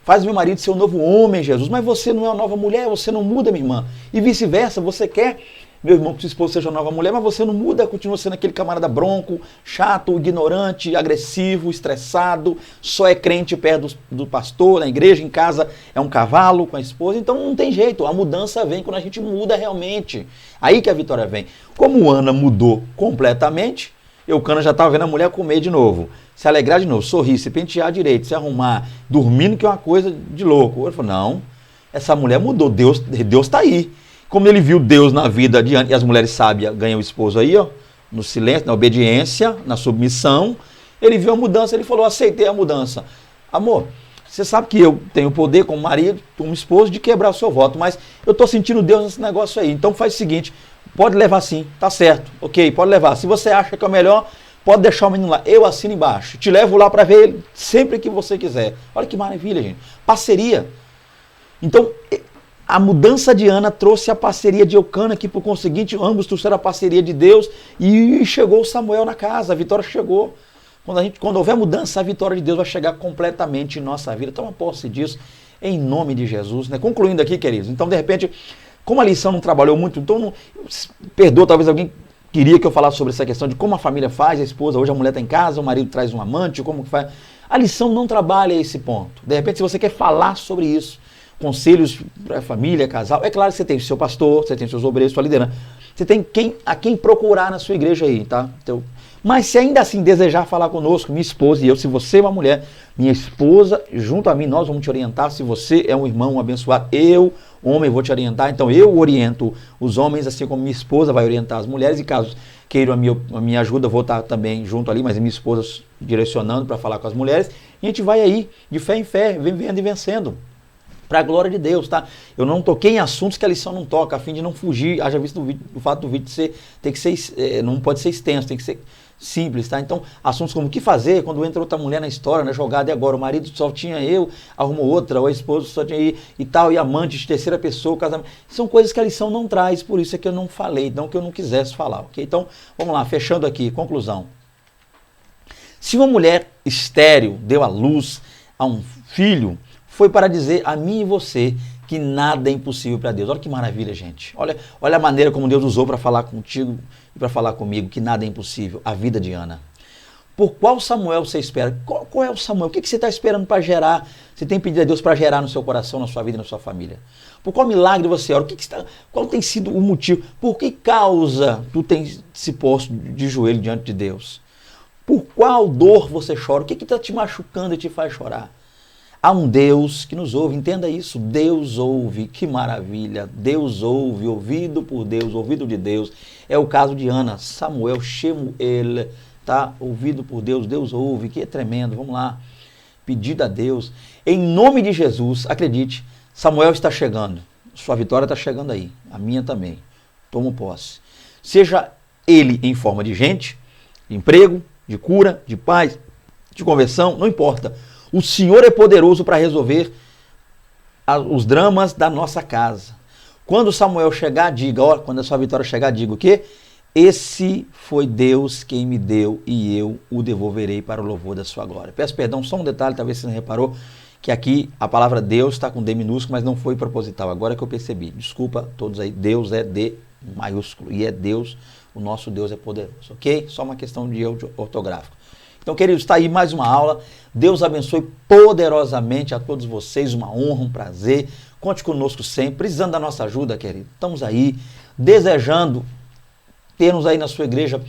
faz meu marido ser um novo homem, Jesus. Mas você não é uma nova mulher, você não muda, minha irmã. E vice-versa, você quer, meu irmão, que sua esposa seja uma nova mulher, mas você não muda, continua sendo aquele camarada bronco, chato, ignorante, agressivo, estressado, só é crente perto do pastor, na igreja, em casa é um cavalo com a esposa. Então não tem jeito, a mudança vem quando a gente muda realmente. Aí que a vitória vem. Como Ana mudou completamente, Eucana já estava vendo a mulher comer de novo, se alegrar de novo, sorrir, se pentear direito, se arrumar, dormindo, que é uma coisa de louco. Ele falou, não, essa mulher mudou, Deus está aí. Como ele viu Deus na vida de Ana, e as mulheres sábias ganham o esposo aí, ó, no silêncio, na obediência, na submissão, ele viu a mudança, ele falou, aceitei a mudança. Amor, você sabe que eu tenho poder como marido, como esposo, de quebrar o seu voto, mas eu estou sentindo Deus nesse negócio aí, então faz o seguinte, pode levar sim, tá certo, ok, pode levar. Se você acha que é o melhor, pode deixar o menino lá. Eu assino embaixo, te levo lá para ver ele sempre que você quiser. Olha que maravilha, gente. Parceria. Então, a mudança de Ana trouxe a parceria de Eucana, que por conseguinte, ambos trouxeram a parceria de Deus e chegou o Samuel na casa, a vitória chegou. Quando houver mudança, a vitória de Deus vai chegar completamente em nossa vida. Toma posse disso, em nome de Jesus. Né? Concluindo aqui, queridos, então de repente, como a lição não trabalhou muito, então, perdoa, talvez alguém queria que eu falasse sobre essa questão de como a família faz, a esposa, hoje a mulher está em casa, o marido traz um amante, como que faz. A lição não trabalha esse ponto. De repente, se você quer falar sobre isso, conselhos para a família, casal, é claro que você tem o seu pastor, você tem seus obreiros, sua liderança, você tem a quem procurar na sua igreja aí, tá? Então, mas se ainda assim desejar falar conosco, minha esposa e eu, se você é uma mulher, minha esposa, junto a mim, nós vamos te orientar. Se você é um irmão abençoado, eu, homem, vou te orientar. Então eu oriento os homens, assim como minha esposa vai orientar as mulheres. E caso queiram a minha ajuda, vou estar também junto ali, mas minha esposa direcionando para falar com as mulheres. E a gente vai aí, de fé em fé, vivendo e vencendo. Para a glória de Deus, tá? Eu não toquei em assuntos que a lição não toca, a fim de não fugir. Haja visto o fato do vídeo tem que ser, não pode ser extenso, tem que ser simples, tá? Então, assuntos como o que fazer quando entra outra mulher na história, né? Jogada, e agora o marido só tinha eu, arrumou outra, ou a esposa só tinha eu e tal, e amante de terceira pessoa, casamento. São coisas que a lição não traz, por isso é que eu não falei, não que eu não quisesse falar, ok? Então, vamos lá, fechando aqui, conclusão. Se uma mulher estéril deu à luz a um filho, foi para dizer a mim e você que nada é impossível para Deus. Olha que maravilha, gente. Olha a maneira como Deus usou para falar contigo e para falar comigo, que nada é impossível. A vida de Ana. Por qual Samuel você espera? Qual é o Samuel? O que você está esperando para gerar? Você tem pedido a Deus para gerar no seu coração, na sua vida e na sua família? Por qual milagre você ora? Qual tem sido o motivo? Por que causa tu tens se posto de joelho diante de Deus? Por qual dor você chora? O que está te machucando e te faz chorar? Há um Deus que nos ouve, entenda isso, Deus ouve, que maravilha, Deus ouve, ouvido por Deus, ouvido de Deus. É o caso de Ana, Samuel, Shemuel, tá? Ouvido por Deus, Deus ouve, que é tremendo, vamos lá. Pedido a Deus, em nome de Jesus, acredite, Samuel está chegando, sua vitória está chegando aí, a minha também, tomo posse. Seja ele em forma de gente, de emprego, de cura, de paz, de conversão, não importa. O Senhor é poderoso para resolver os dramas da nossa casa. Quando Samuel chegar, diga, ó, quando a sua vitória chegar, diga o quê? Esse foi Deus quem me deu e eu o devolverei para o louvor da sua glória. Peço perdão, só um detalhe, talvez você não reparou, que aqui a palavra Deus está com D minúsculo, mas não foi proposital. Agora que eu percebi. Desculpa todos aí, Deus é D maiúsculo e é Deus, o nosso Deus é poderoso, ok? Só uma questão de erro ortográfico. Então, queridos, está aí mais uma aula. Deus abençoe poderosamente a todos vocês. Uma honra, um prazer. Conte conosco sempre. Precisando da nossa ajuda, querido. Estamos aí desejando termos aí na sua igreja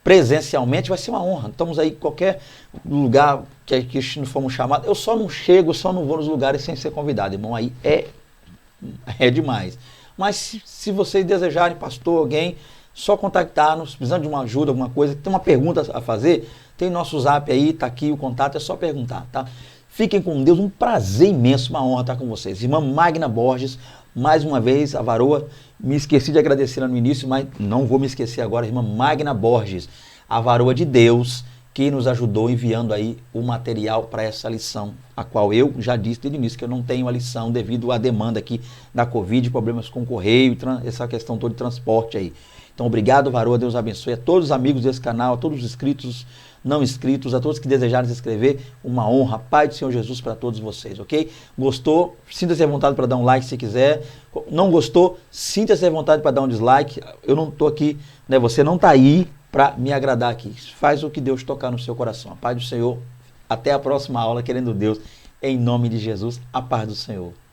presencialmente. Vai ser uma honra. Estamos aí em qualquer lugar que não fomos chamados. Eu só não chego, só não vou nos lugares sem ser convidado, irmão. Aí é demais. Mas se vocês desejarem, pastor, alguém, só contactar-nos, precisando de uma ajuda, alguma coisa, tem uma pergunta a fazer, tem nosso zap aí, tá aqui o contato, é só perguntar, tá? Fiquem com Deus, um prazer imenso, uma honra estar com vocês. Irmã Magna Borges, mais uma vez, a varoa, me esqueci de agradecer lá no início, mas não vou me esquecer agora, irmã Magna Borges, a varoa de Deus, que nos ajudou enviando aí o material para essa lição, a qual eu já disse desde o início que eu não tenho a lição devido à demanda aqui da Covid, problemas com correio, essa questão toda de transporte aí. Então, obrigado, varoa, Deus abençoe a todos os amigos desse canal, a todos os inscritos não inscritos, a todos que desejarem se inscrever, uma honra. Pai do Senhor Jesus para todos vocês, ok? Gostou? Sinta-se à vontade para dar um like se quiser. Não gostou? Sinta-se à vontade para dar um dislike. Eu não estou aqui, né? Você não está aí para me agradar aqui. Faz o que Deus tocar no seu coração. A paz do Senhor. Até a próxima aula, querendo Deus. Em nome de Jesus, a paz do Senhor.